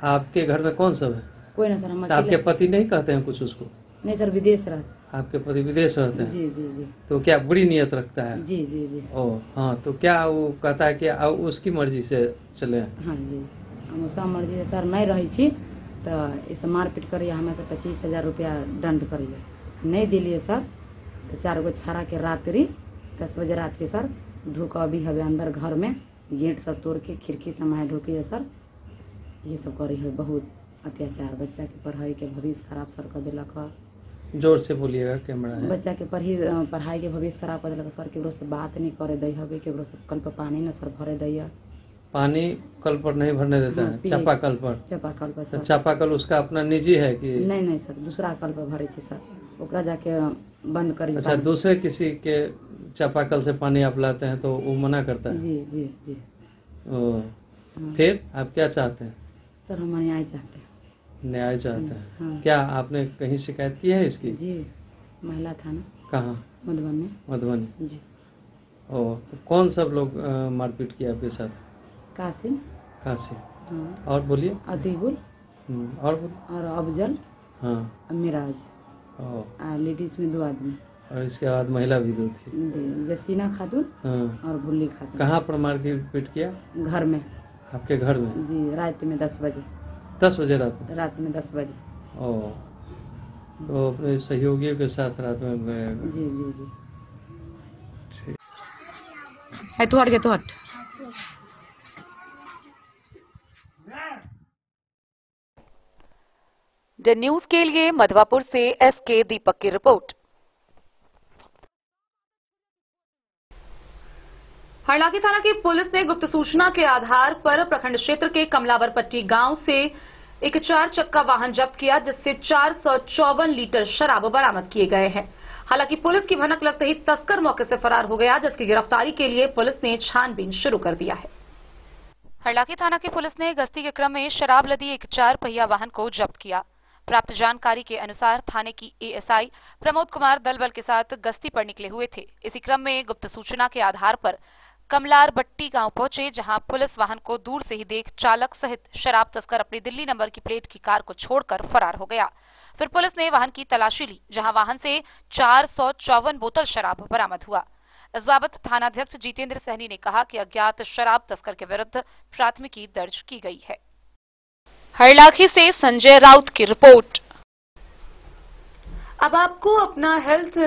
I: आपके घर में कौन सब है?
J: कोई ना सर। हम
I: आपके पति नहीं कहते हैं कुछ उसको?
J: नहीं सर, विदेश रहते।
I: आपके पति विदेश रहते हैं?
J: जी।
I: तो क्या बुरी नियत रखता है?
J: जी।
I: ओ हाँ, तो क्या वो कहता है कि उसकी मर्जी से चले?
J: हाँ जी, हम उसका मर्जी से सर नहीं रही थी तो इस मारपीट करिए, हमें से 25,000 रुपया दंड करिए। नहीं दिलिए सर तो 4 गो छाड़ा के रात्रि 10 बजे रात के सर ढुक अभी हवे अंदर घर में, गेट सब तोड़ के खिड़की समाये ढुकिए सर। ये सब करी है, बहुत अत्याचार। बच्चा के पढ़ाई के भविष्य खराब सर कर दिलक है।
I: जोर से बोलिएगा, कैमरा है।
J: बच्चा के पढ़ाई के भविष्य खराब कर दिलक सर। केकरो से बात नहीं करे दै हवे, केकरो से कल पर पानी न सर भरे दैया।
I: पानी कल पर नहीं भरने देता है? चापाकल पर?
J: चापाकल पर।
I: तो चापाकल उसका अपना निजी है कि?
J: नहीं सर, दूसरा कल पर भरे छे सर, ओकरा जाके बंद करी।
I: अच्छा, दूसरे किसी के चापाकल से पानी आप लाते हैं तो वो मना करता है?
J: जी।
I: ओ, फिर आप क्या चाहते हैं?
J: सर हम न्याय चाहते हैं।
I: न्याय चाहते हैं?
J: हाँ।
I: क्या आपने कहीं शिकायत की है इसकी?
J: जी, महिला थाना।
I: कहाँ?
J: मधुबनी जी।
I: ओ, तो कौन सब लोग मारपीट किया आपके साथ?
J: कासिम।
I: हाँ। और बोलिए।
J: अतीबुल। और अफजल।
I: हाँ।
J: मिराज। लेडीज में 2 आदमी।
I: और इसके बाद महिला भी 2 थी?
J: जसीना खातून।
I: हाँ।
J: और भुल्ली खातून।
I: कहाँ पर मारपीट किया?
J: घर में।
I: आपके घर में?
J: जी, रात में 10 बजे।
I: 10 बजे रात में?
J: रात में 10 बजे।
I: ओ, तो अपने सहयोगियों के साथ रात में गए?
J: जी।
I: ठीक
J: है। तो हट।
A: द न्यूज के लिए मधवापुर से एसके दीपक की रिपोर्ट। हरलाखी थाना की पुलिस ने गुप्त सूचना के आधार पर प्रखंड क्षेत्र के कमलावरपट्टी गांव से एक 4 चक्का वाहन जब्त किया, जिससे 454 लीटर शराब बरामद किए गए हैं। हालांकि पुलिस की भनक लगते ही तस्कर मौके से फरार हो गया, जिसकी गिरफ्तारी के लिए पुलिस ने छानबीन शुरू कर दिया है। हरलाखी थाना की पुलिस ने गश्ती के क्रम में शराब लदी एक 4 पहिया वाहन को जब्त किया। प्राप्त जानकारी के अनुसार थाने की एएसआई प्रमोद कुमार दल बल के साथ गश्ती पर निकले हुए थे। इसी क्रम में गुप्त सूचना के आधार पर कमलारबट्टी गांव पहुंचे, जहां पुलिस वाहन को दूर से ही देख चालक सहित शराब तस्कर अपनी दिल्ली नंबर की प्लेट की कार को छोड़कर फरार हो गया। फिर पुलिस ने वाहन की तलाशी ली, जहां वाहन से 454 बोतल शराब बरामद हुआ। इस बाबत थानाध्यक्ष जितेंद्र सहनी ने कहा कि अज्ञात शराब तस्कर के विरुद्ध प्राथमिकी दर्ज की गई है। हरलाखी से संजय राउत की रिपोर्ट। अब आपको अपना हेल्थ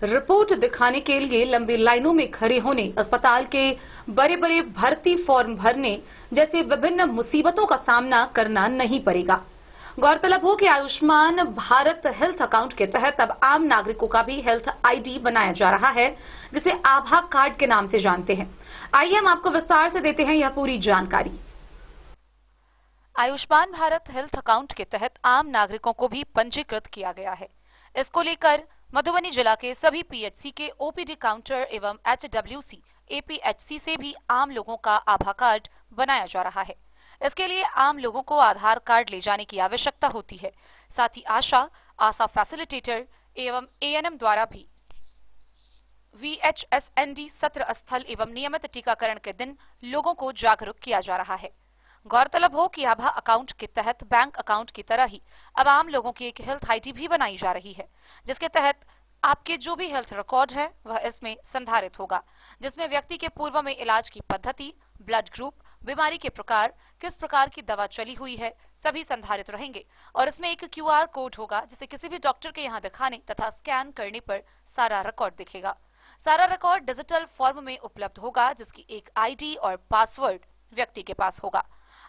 A: रिपोर्ट दिखाने के लिए लंबी लाइनों में खड़े होने, अस्पताल के बड़े बड़े भर्ती फॉर्म भरने जैसे विभिन्न मुसीबतों का सामना करना नहीं पड़ेगा। गौरतलब हो कि आयुष्मान भारत हेल्थ अकाउंट के तहत अब आम नागरिकों का भी हेल्थ आईडी बनाया जा रहा है, जिसे आभा कार्ड के नाम से जानते हैं। आइए हम आपको विस्तार से देते हैं यह पूरी जानकारी। आयुष्मान भारत हेल्थ अकाउंट के तहत आम नागरिकों को भी पंजीकृत किया गया है। इसको लेकर मधुबनी जिला के सभी पीएचसी के ओपीडी काउंटर एवं एचडब्ल्यूसी एपीएचसी से भी आम लोगों का आभा कार्ड बनाया जा रहा है। इसके लिए आम लोगों को आधार कार्ड ले जाने की आवश्यकता होती है। साथ ही आशा फैसिलिटेटर एवं एएनएम द्वारा भी वीएचएसएनडी सत्र स्थल एवं नियमित टीकाकरण के दिन लोगों को जागरूक किया जा रहा है। गौरतलब हो कि आभा अकाउंट के तहत बैंक अकाउंट की तरह ही अब आम लोगों की एक हेल्थ आईडी भी बनाई जा रही है, जिसके तहत आपके जो भी हेल्थ रिकॉर्ड है वह इसमें संधारित होगा, जिसमें व्यक्ति के पूर्व में इलाज की पद्धति, ब्लड ग्रुप, बीमारी के प्रकार, किस प्रकार की दवा चली हुई है, सभी संधारित रहेंगे। और इसमें एक क्यूआर कोड होगा, जिसे किसी भी डॉक्टर के यहाँ दिखाने तथा स्कैन करने पर सारा रिकॉर्ड दिखेगा। सारा रिकॉर्ड डिजिटल फॉर्म में उपलब्ध होगा, जिसकी एक आईडी और पासवर्ड व्यक्ति के पास होगा।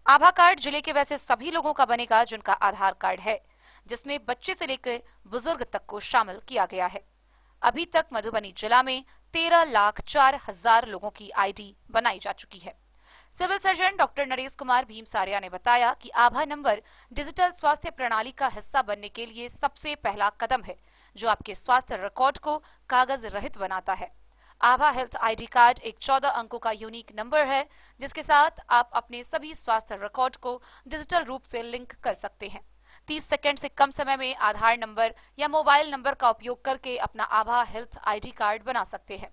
A: आभा कार्ड जिले के वैसे सभी लोगों का बनेगा जिनका आधार कार्ड है, जिसमें बच्चे से लेकर बुजुर्ग तक को शामिल किया गया है। अभी तक मधुबनी जिला में 13,04,000 लोगों की आईडी बनाई जा चुकी है। Civil surgeon doctor Naresh Kumar Bhimsaria ने बताया कि आभा नंबर डिजिटल स्वास्थ्य प्रणाली का हिस्सा बनने के लिए सबसे पहला कदम है, जो आपके स्वास्थ्य रिकॉर्ड को कागज रहित बनाता है। आभा हेल्थ आईडी कार्ड एक 14 अंकों का यूनिक नंबर है, जिसके साथ आप अपने सभी स्वास्थ्य रिकॉर्ड को डिजिटल रूप से लिंक कर सकते हैं। 30 सेकंड से कम समय में आधार नंबर या मोबाइल नंबर का उपयोग करके अपना आभा हेल्थ आईडी कार्ड बना सकते हैं।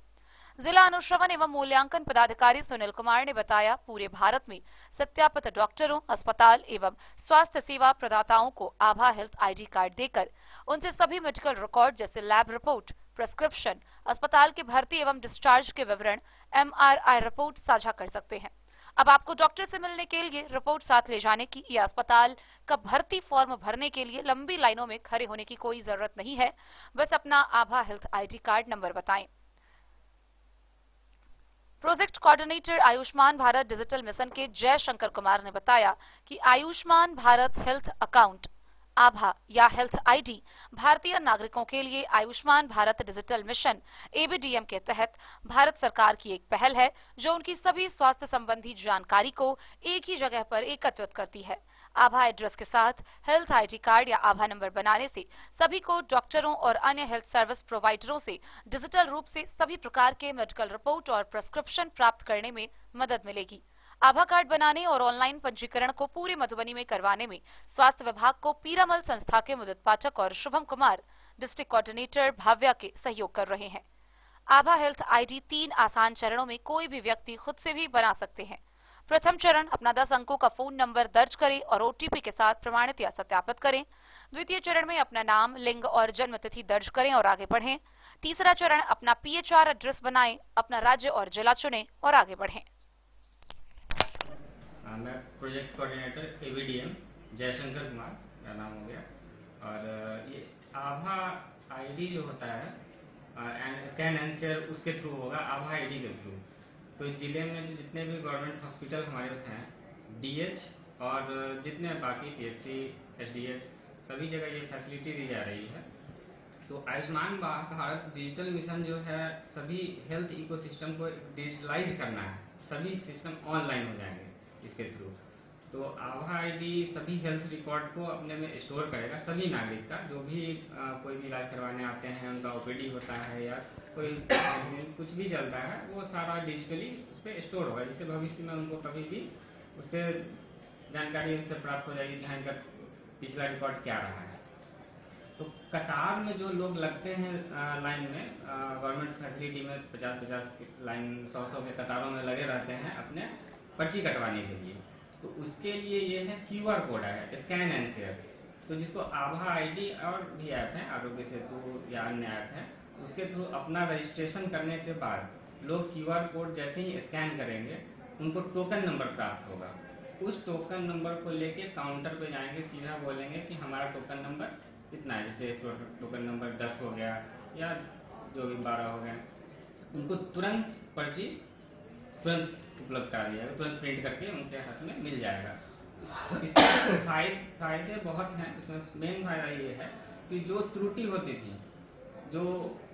A: जिला अनुश्रवण एवं मूल्यांकन पदाधिकारी सुनील कुमार ने बताया, पूरे भारत में सत्यापित डॉक्टरों, अस्पताल एवं स्वास्थ्य सेवा प्रदाताओं को आभा हेल्थ आईडी कार्ड देकर उनसे सभी मेडिकल रिकॉर्ड जैसे लैब रिपोर्ट, प्रिस्क्रिप्शन, अस्पताल की भर्ती एवं डिस्चार्ज के विवरण, एमआरआई रिपोर्ट साझा कर सकते हैं। अब आपको डॉक्टर से मिलने के लिए रिपोर्ट साथ ले जाने की या अस्पताल का भर्ती फॉर्म भरने के लिए लंबी लाइनों में खड़े होने की कोई जरूरत नहीं है। बस अपना आभा हेल्थ आईडी कार्ड नंबर बताएं। Project coordinator Ayushman Bharat digital mission के जय शंकर कुमार ने बताया कि आयुष्मान भारत हेल्थ अकाउंट आभा या हेल्थ आईडी भारतीय नागरिकों के लिए Ayushman Bharat digital mission ABDM के तहत भारत सरकार की एक पहल है, जो उनकी सभी स्वास्थ्य संबंधी जानकारी को एक ही जगह पर एकत्रित करती है। आभा एड्रेस के साथ हेल्थ आईडी कार्ड या आभा नंबर बनाने से सभी को डॉक्टरों और अन्य हेल्थ सर्विस प्रोवाइडरों से डिजिटल रूप से सभी प्रकार के मेडिकल रिपोर्ट और प्रिस्क्रिप्शन प्राप्त करने में मदद मिलेगी। आभा कार्ड बनाने और ऑनलाइन पंजीकरण को पूरे मधुबनी में करवाने में स्वास्थ्य विभाग को पीरामल संस्था के मुदित पाठक और शुभम कुमार डिस्ट्रिक्ट कोऑर्डिनेटर भाव्या के सहयोग कर रहे हैं। आभा हेल्थ आईडी 3 आसान चरणों में कोई भी व्यक्ति खुद से भी बना सकते हैं। प्रथम चरण, अपना 10 अंकों का फोन नंबर दर्ज करें और ओटीपी के साथ प्रमाणित या सत्यापित करें। द्वितीय चरण में अपना नाम, लिंग और जन्म तिथि दर्ज करें और आगे बढ़ें। तीसरा चरण, अपना पीएचआर एड्रेस बनाएं, अपना राज्य और जिला चुनें और आगे बढ़ें।
K: मैं project coordinator ABDM Jaishankar Kumar मेरा नाम हो गया। और ये आभा आईडी जो होता है एंड स्कैन एंड शेयर उसके थ्रू होगा, आभा आईडी के थ्रू। तो जिले में जितने भी गवर्नमेंट हॉस्पिटल हमारे हैं, डीएच और जितने बाकी पीएचसी, एसडीएच, सभी जगह ये फैसिलिटी दी जा रही है। तो आयुष्मान भारत डिजिटल मिशन जो है सभी हेल्थ इकोसिस्टम को डिजिटलाइज करना है, सभी सिस्टम ऑनलाइन हो जाएंगे इसके थ्रू। तो आभा आईडी सभी हेल्थ रिकॉर्ड को अपने में स्टोर करेगा, सभी नागरिक का, जो भी कोई भी इलाज करवाने आते हैं, उनका ओपीडी होता है या कोई कुछ भी चलता है, वो सारा डिजिटली उस पर स्टोर होगा, जिससे भविष्य में उनको कभी भी उससे जानकारी उनसे प्राप्त हो जाएगी कि हाँ इनका पिछला रिकॉर्ड क्या रहा है। तो कतार में जो लोग लगते हैं लाइन में, गवर्नमेंट फैसिलिटी में 50-50 लाइन 100-100 के कतारों में लगे रहते हैं अपने पर्ची कटवाने के लिए। तो उसके लिए ये है QR कोड है, स्कैन एंड शेयर। तो जिसको आभा आईडी और भी ऐप है, आरोग्य सेतु या अन्य ऐप है, उसके थ्रू अपना रजिस्ट्रेशन करने के बाद लोग QR कोड जैसे ही स्कैन करेंगे उनको टोकन नंबर प्राप्त होगा। उस टोकन नंबर को लेके काउंटर पे जाएंगे, सीधा बोलेंगे कि हमारा टोकन नंबर इतना है, जैसे टोकन नंबर 10 हो गया या जो भी 12 हो गया, उनको तुरंत पर्ची तुरंत उपलब्ध करा दिया जाएगा, तुरंत प्रिंट करके उनके हाथ में मिल जाएगा। इससे फायदे बहुत हैं। इसमें मेन फायदा ये है कि जो त्रुटि होती थी, जो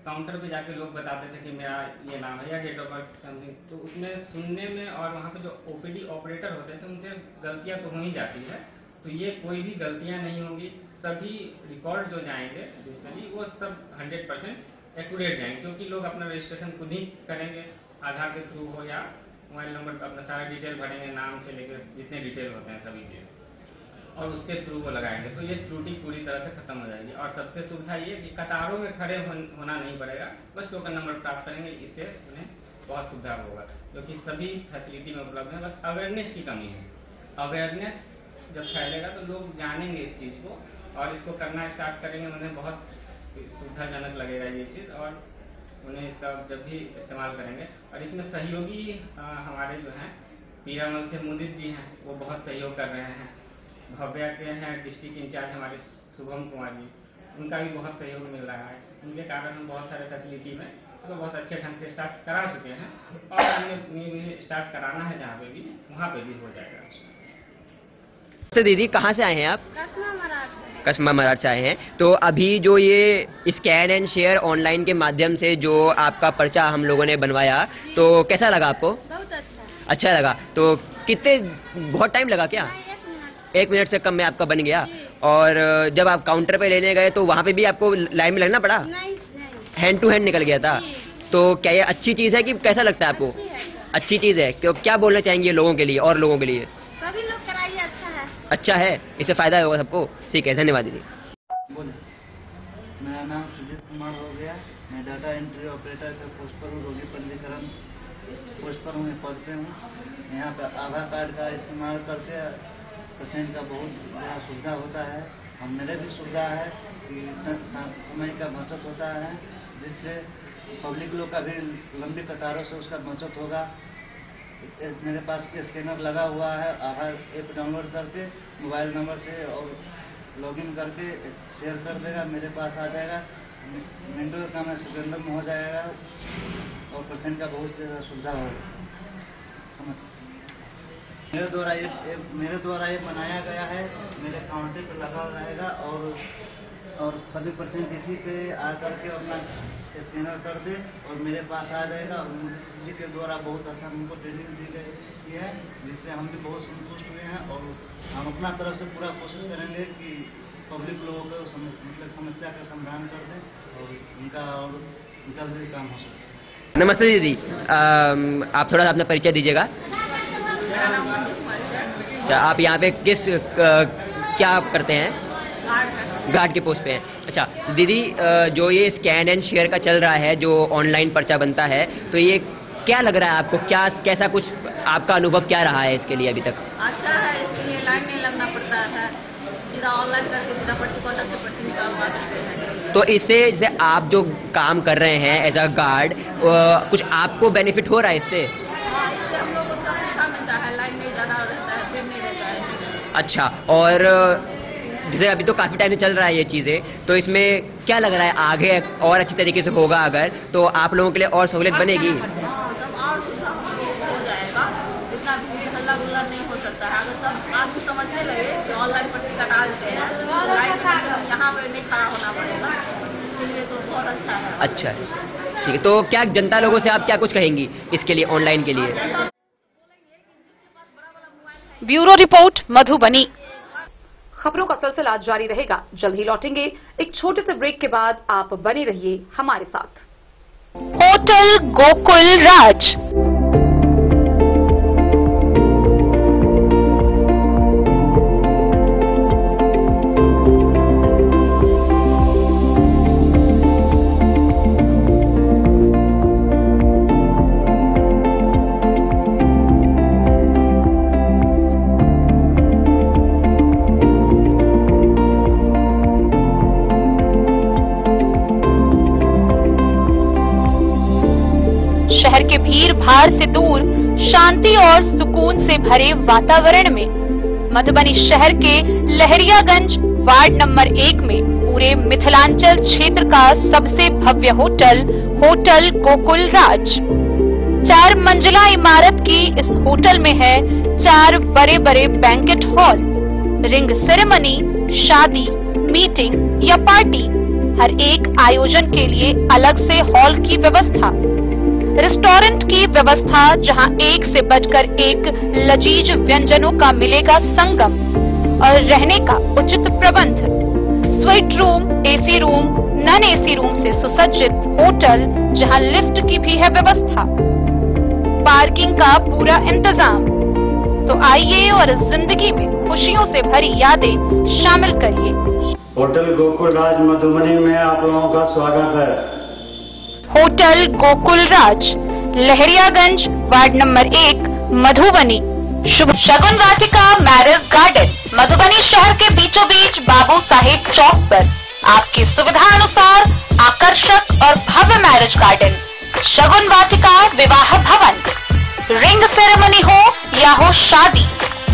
K: काउंटर पे जाके लोग बताते थे कि मेरा ये नाम है या डेट ऑफ बर्थ समथिंग, तो उसमें सुनने में और वहाँ पे जो ओपीडी ऑपरेटर होते थे उनसे गलतियाँ तो हो ही जाती है। तो ये कोई भी गलतियाँ नहीं होंगी, सभी रिकॉर्ड जो जाएंगे डिजिटली वो सब 100% एक्यूरेट जाएंगे, क्योंकि लोग अपना रजिस्ट्रेशन खुद ही करेंगे, आधार के थ्रू हो या मोबाइल नंबर अपना सारा डिटेल भरेंगे, नाम से लेकर जितने डिटेल होते हैं सभी चीज़, और उसके थ्रू वो लगाएंगे। तो ये त्रुटि पूरी तरह से खत्म हो जाएगी। और सबसे सुविधा ये कि कतारों में खड़े होना नहीं पड़ेगा, बस टोकन नंबर प्राप्त करेंगे, इससे उन्हें बहुत सुविधा होगा, क्योंकि सभी फैसिलिटी में उपलब्ध है। बस अवेयरनेस की कमी है। अवेयरनेस जब फैलेगा तो लोग जानेंगे इस चीज़ को और इसको करना स्टार्ट करेंगे, उन्हें बहुत सुविधाजनक लगेगा ये चीज़, और उन्हें इसका जब भी इस्तेमाल करेंगे। और इसमें सहयोगी हमारे जो हैं पीरामल से मुदित जी हैं, वो बहुत सहयोग कर रहे हैं। भव्या के हैं डिस्ट्रिक्ट इंचार्ज हमारे शुभम कुमार जी, उनका भी बहुत सहयोग मिल रहा है। उनके कारण हम बहुत सारे फैसिलिटी में इसको बहुत अच्छे ढंग से स्टार्ट करा चुके हैं, और हमें भी स्टार्ट कराना है, जहाँ पे भी वहाँ पे भी हो जाएगा।
L: तो दीदी कहाँ से आए हैं आप? कसमा मराठ से आए हैं। तो अभी जो ये स्कैन एंड शेयर ऑनलाइन के माध्यम से जो आपका पर्चा हम लोगों ने बनवाया, तो कैसा लगा आपको?
M: बहुत
L: अच्छा लगा। तो कितने, बहुत टाइम लगा क्या? 1 मिनट से कम में आपका बन गया। और जब आप काउंटर पे लेने गए तो वहाँ पे भी आपको लाइन में लगना पड़ा? हैंड टू हैंड निकल गया था। तो क्या ये अच्छी चीज़ है कि कैसा लगता है आपको? अच्छी चीज़ है। तो क्या बोलना चाहेंगे लोगों के लिए और लोगों के लिए?
M: सभी लोग कराइए, अच्छा है।
L: अच्छा है, इससे फायदा होगा सबको। ठीक है, धन्यवाद दीदी।
N: मेरा नाम सुजीत कुमार हो गया। मैं डाटा एंट्री ऑपरेटर के पोस्ट पर हूँ, रोगी पंजीकरण पोस्ट पर हूँ, पद पे हूँ। यहाँ पर आधार कार्ड का इस्तेमाल करके पेशेंट का बहुत बड़ा सुविधा होता है। और मेरे भी सुविधा है कि समय का बचत होता है, जिससे पब्लिक लोग का भी लंबी कतारों से उसका बचत होगा। मेरे पास स्कैनर लगा हुआ है, आधार ऐप डाउनलोड करके मोबाइल नंबर से और लॉगिन करके शेयर कर देगा, मेरे पास आ जाएगा, मिनटों का काम सेकेंडों में हो जाएगा, और पेशेंट का बहुत ज़्यादा सुविधा होगा। समस्या मेरे द्वारा ये बनाया गया है, मेरे काउंटर पर लगा रहेगा, और सभी पेशेंट इसी पे आकर के अपना स्कैनर कर दे और मेरे पास आ जाएगा। और इसी के द्वारा बहुत अच्छा हमको ट्रेनिंग दी गई है, जिससे हम भी बहुत संतुष्ट हुए हैं। और हम अपना तरफ से पूरा कोशिश करेंगे कि पब्लिक लोगों को मतलब समस्या का समाधान कर दें और उनका और जल्दी काम हो सके।
L: नमस्ते दीदी, आप थोड़ा सा अपना परिचय दीजिएगा। अच्छा, आप यहाँ पे क्या आप करते हैं? गार्ड के पोस्ट पे हैं। अच्छा दीदी, जो ये स्कैन एंड शेयर का चल रहा है, जो ऑनलाइन पर्चा बनता है, तो ये क्या लग रहा है आपको? कैसा कुछ आपका अनुभव क्या रहा है इसके लिए अभी तक?
M: अच्छा है, इसके लिए लाइन नहीं लगना पड़ता है, सीधा ऑनलाइन करके सीधा पर्ची काउंटर से पर्ची निकालवा सकते हैं।
L: तो इससे जैसे आप जो काम कर रहे हैं एज अ गार्ड, कुछ आपको बेनिफिट हो रहा है इससे?
M: हाँ, इससे हम लोग को सुविधा मिलता है, लाइन नहीं जाना रहता है, फिर नहीं रहता है।
L: अच्छा, और जैसे अभी तो काफ़ी टाइम से चल रहा है ये चीज़ें, तो इसमें क्या लग रहा है आगे और अच्छी तरीके से होगा अगर, तो आप लोगों के लिए और सहूलियत बनेगी?
M: हाँ, तब और सुविधा हो जाएगा, इतना भी हल्ला गुल्ला नहीं हो सकता है। अगर सब आपको समझ समझने लगे कि ऑनलाइन पर्ची कटा देते हैं, लाइन में यहाँ पे नहीं खड़ा होना पड़ेगा, इसके लिए तो बहुत अच्छा है।
L: अच्छा ठीक है, तो क्या जनता लोगों से आप क्या कुछ कहेंगी इसके लिए, ऑनलाइन के लिए?
A: Bureau report Madhubani. खबरों का सिलसिला जारी रहेगा, जल्द ही लौटेंगे एक छोटे से ब्रेक के बाद। आप बने रहिए हमारे साथ। होटल गोकुल राज। शहर के भीड़ भाड़ से दूर शांति और सुकून से भरे वातावरण में मधुबनी शहर के लहरियागंज वार्ड नंबर 1 में पूरे मिथिलांचल क्षेत्र का सबसे भव्य होटल होटल गोकुल राज। 4 मंजिला इमारत की इस होटल में है 4 बड़े बड़े बैंकेट हॉल, रिंग सेरेमनी, शादी, मीटिंग या पार्टी, हर एक आयोजन के लिए अलग से हॉल की व्यवस्था, रेस्टोरेंट की व्यवस्था जहां एक से बढ़कर एक लजीज व्यंजनों का मिलेगा संगम, और रहने का उचित प्रबंध, suite room, AC room, non AC room से सुसज्जित होटल जहां लिफ्ट की भी है व्यवस्था, पार्किंग का पूरा इंतजाम। तो आइए और जिंदगी में खुशियों से भरी यादें शामिल करिए।
O: होटल गोकुल राज मधुबनी में आप लोगों का स्वागत है।
A: होटल गोकुल राज, लहरियागंज वार्ड नंबर 1 मधुबनी। शुभ शगुन वाटिका मैरिज गार्डन, मधुबनी शहर के बीचों बीच बाबू साहिब चौक पर आपकी सुविधा अनुसार आकर्षक और भव्य मैरिज गार्डन। शगुन वाटिका विवाह भवन, रिंग सेरेमनी हो या हो शादी,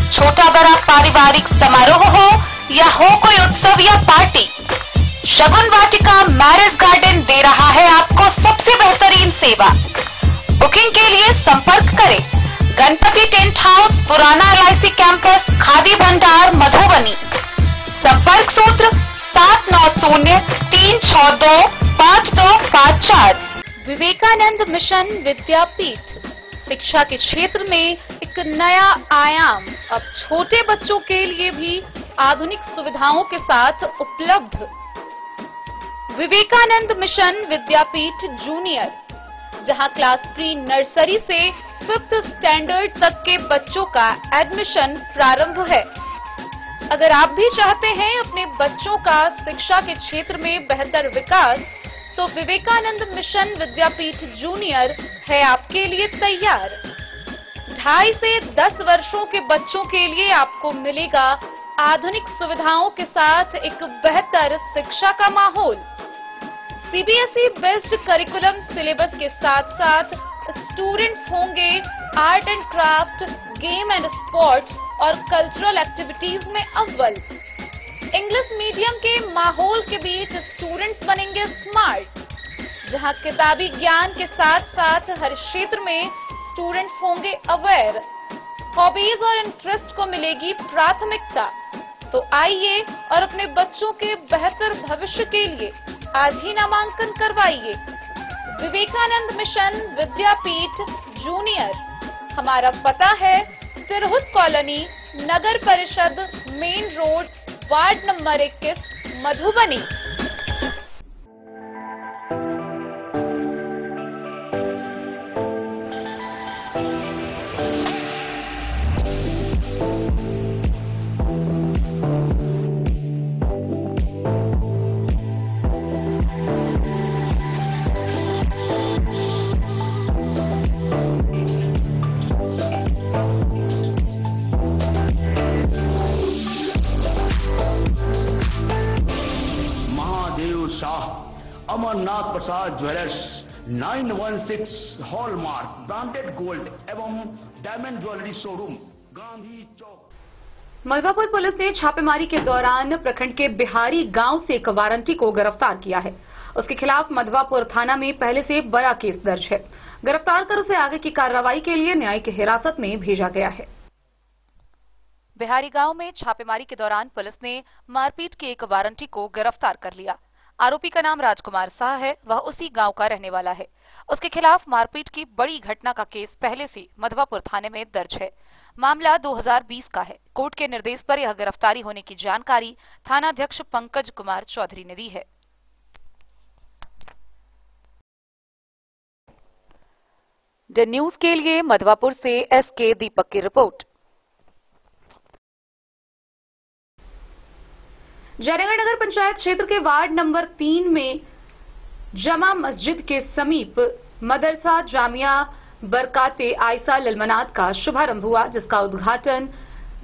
A: छोटा बड़ा पारिवारिक समारोह हो या हो कोई उत्सव या पार्टी, शगुन वाटिका मैरिज गार्डन दे रहा है आपको सबसे बेहतरीन सेवा। बुकिंग के लिए संपर्क करें गणपति टेंट हाउस, पुराना LIC कैंपस, खादी भंडार, मधुबनी। संपर्क सूत्र 7903625254। विवेकानंद मिशन विद्यापीठ, शिक्षा के क्षेत्र में एक नया आयाम, अब छोटे बच्चों के लिए भी आधुनिक सुविधाओं के साथ उपलब्ध। विवेकानंद मिशन विद्यापीठ जूनियर, जहां क्लास प्री नर्सरी से 5th स्टैंडर्ड तक के बच्चों का एडमिशन प्रारंभ है। अगर आप भी चाहते हैं अपने बच्चों का शिक्षा के क्षेत्र में बेहतर विकास, तो विवेकानंद मिशन विद्यापीठ जूनियर है आपके लिए तैयार। 2.5 से 10 वर्षों के बच्चों के लिए आपको मिलेगा आधुनिक सुविधाओं के साथ एक बेहतर शिक्षा का माहौल। CBSE बेस्ड करिकुलम सिलेबस के साथ साथ स्टूडेंट्स होंगे art and craft, game and sports और कल्चरल एक्टिविटीज में अव्वल। इंग्लिश मीडियम के माहौल के बीच स्टूडेंट्स बनेंगे स्मार्ट, जहां किताबी ज्ञान के साथ साथ हर क्षेत्र में स्टूडेंट्स होंगे अवेयर। हॉबीज और इंटरेस्ट को मिलेगी प्राथमिकता। तो आइए और अपने बच्चों के बेहतर भविष्य के लिए आज ही नामांकन करवाइए। विवेकानंद मिशन विद्यापीठ जूनियर, हमारा पता है तिरहुत कॉलोनी, नगर परिषद main road, ward number 21 Madhubani.
P: Amarnath Prasad jewellers 916 hallmark branded gold एवं diamond jewellery showroom, Gandhi Chowk.
A: Malwapur police ने छापेमारी के दौरान प्रखंड के बिहारी गांव से एक वारंटी को गिरफ्तार किया है। उसके खिलाफ मधवापुर थाना में पहले से बड़ा केस दर्ज है। गिरफ्तार कर उसे आगे की कार्रवाई के लिए न्यायिक हिरासत में भेजा गया है। बिहारी गांव में छापेमारी के दौरान पुलिस ने मारपीट के एक वारंटी को गिरफ्तार कर लिया। आरोपी का नाम राजकुमार शाह है, वह उसी गांव का रहने वाला है। उसके खिलाफ मारपीट की बड़ी घटना का केस पहले से मधवापुर थाने में दर्ज है। मामला 2020 का है। कोर्ट के निर्देश पर यह गिरफ्तारी होने की जानकारी थानाध्यक्ष पंकज कुमार चौधरी ने दी है। द न्यूज के लिए मधवापुर से एसके दीपक की रिपोर्ट। जयनगर नगर पंचायत क्षेत्र के वार्ड नंबर 3 में जमा मस्जिद के समीप मदरसा जामिया बरकाते आयसा ललमनात का शुभारंभ हुआ, जिसका उद्घाटन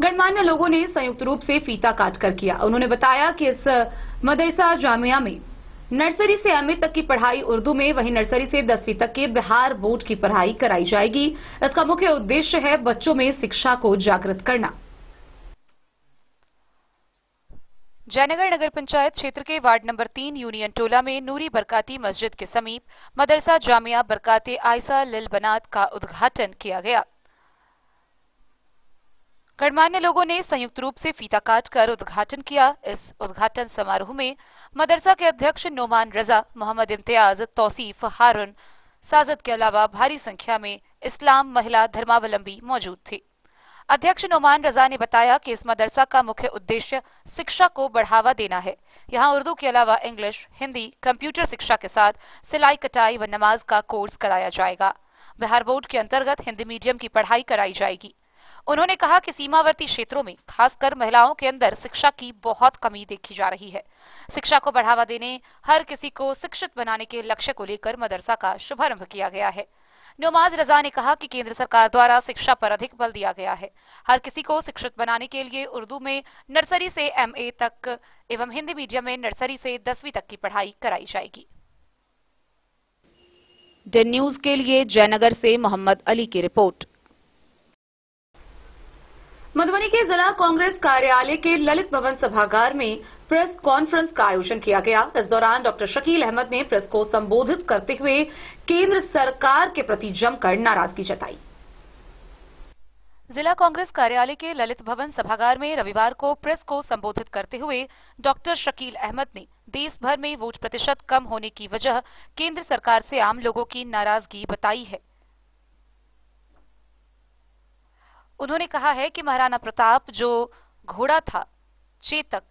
A: गणमान्य लोगों ने संयुक्त रूप से फीता काटकर किया। उन्होंने बताया कि इस मदरसा जामिया में नर्सरी से एमए तक की पढ़ाई उर्दू में, वहीं नर्सरी से 10वीं तक के बिहार बोर्ड की पढ़ाई कराई जाएगी। इसका मुख्य उद्देश्य है बच्चों में शिक्षा को जागृत करना। जयनगर नगर पंचायत क्षेत्र के वार्ड नंबर 3 यूनियन टोला में नूरी बरकाती मस्जिद के समीप मदरसा जामिया बरकाते आयसा ललबनात का उद्घाटन किया गया। गणमान्य लोगों ने संयुक्त रूप से फीता काटकर उद्घाटन किया। इस उद्घाटन समारोह में मदरसा के अध्यक्ष नोमान रजा, मोहम्मद इम्तियाज, तौसीफ, हारून, साजद के अलावा भारी संख्या में इस्लाम महिला धर्मावलंबी मौजूद थे। अध्यक्ष नोमान रजा ने बताया कि इस मदरसा का मुख्य उद्देश्य शिक्षा को बढ़ावा देना है। यहाँ उर्दू के अलावा इंग्लिश, हिंदी, कंप्यूटर शिक्षा के साथ सिलाई कटाई व नमाज का कोर्स कराया जाएगा। बिहार बोर्ड के अंतर्गत हिंदी मीडियम की पढ़ाई कराई जाएगी। उन्होंने कहा कि सीमावर्ती क्षेत्रों में खासकर महिलाओं के अंदर शिक्षा की बहुत कमी देखी जा रही है। शिक्षा को बढ़ावा देने, हर किसी को शिक्षित बनाने के लक्ष्य को लेकर मदरसा का शुभारंभ किया गया है। नमाज रजा ने कहा कि केंद्र सरकार द्वारा शिक्षा पर अधिक बल दिया गया है। हर किसी को शिक्षित बनाने के लिए उर्दू में नर्सरी से एमए तक एवं हिंदी मीडियम में नर्सरी से 10वीं तक की पढ़ाई कराई जाएगी। द न्यूज के लिए जयनगर से मोहम्मद अली की रिपोर्ट। मधुबनी के जिला कांग्रेस कार्यालय के ललित भवन सभागार में प्रेस कॉन्फ्रेंस का आयोजन किया गया। इस दौरान डॉक्टर शकील अहमद ने प्रेस को संबोधित करते हुए केंद्र सरकार के प्रति जमकर नाराजगी जताई। जिला कांग्रेस कार्यालय के ललित भवन सभागार में रविवार को प्रेस को संबोधित करते हुए डॉक्टर शकील अहमद ने देश भर में वोट प्रतिशत कम होने की वजह केंद्र सरकार से आम लोगों की नाराजगी बताई है। उन्होंने कहा है कि महाराणा प्रताप जो घोड़ा था चेतक,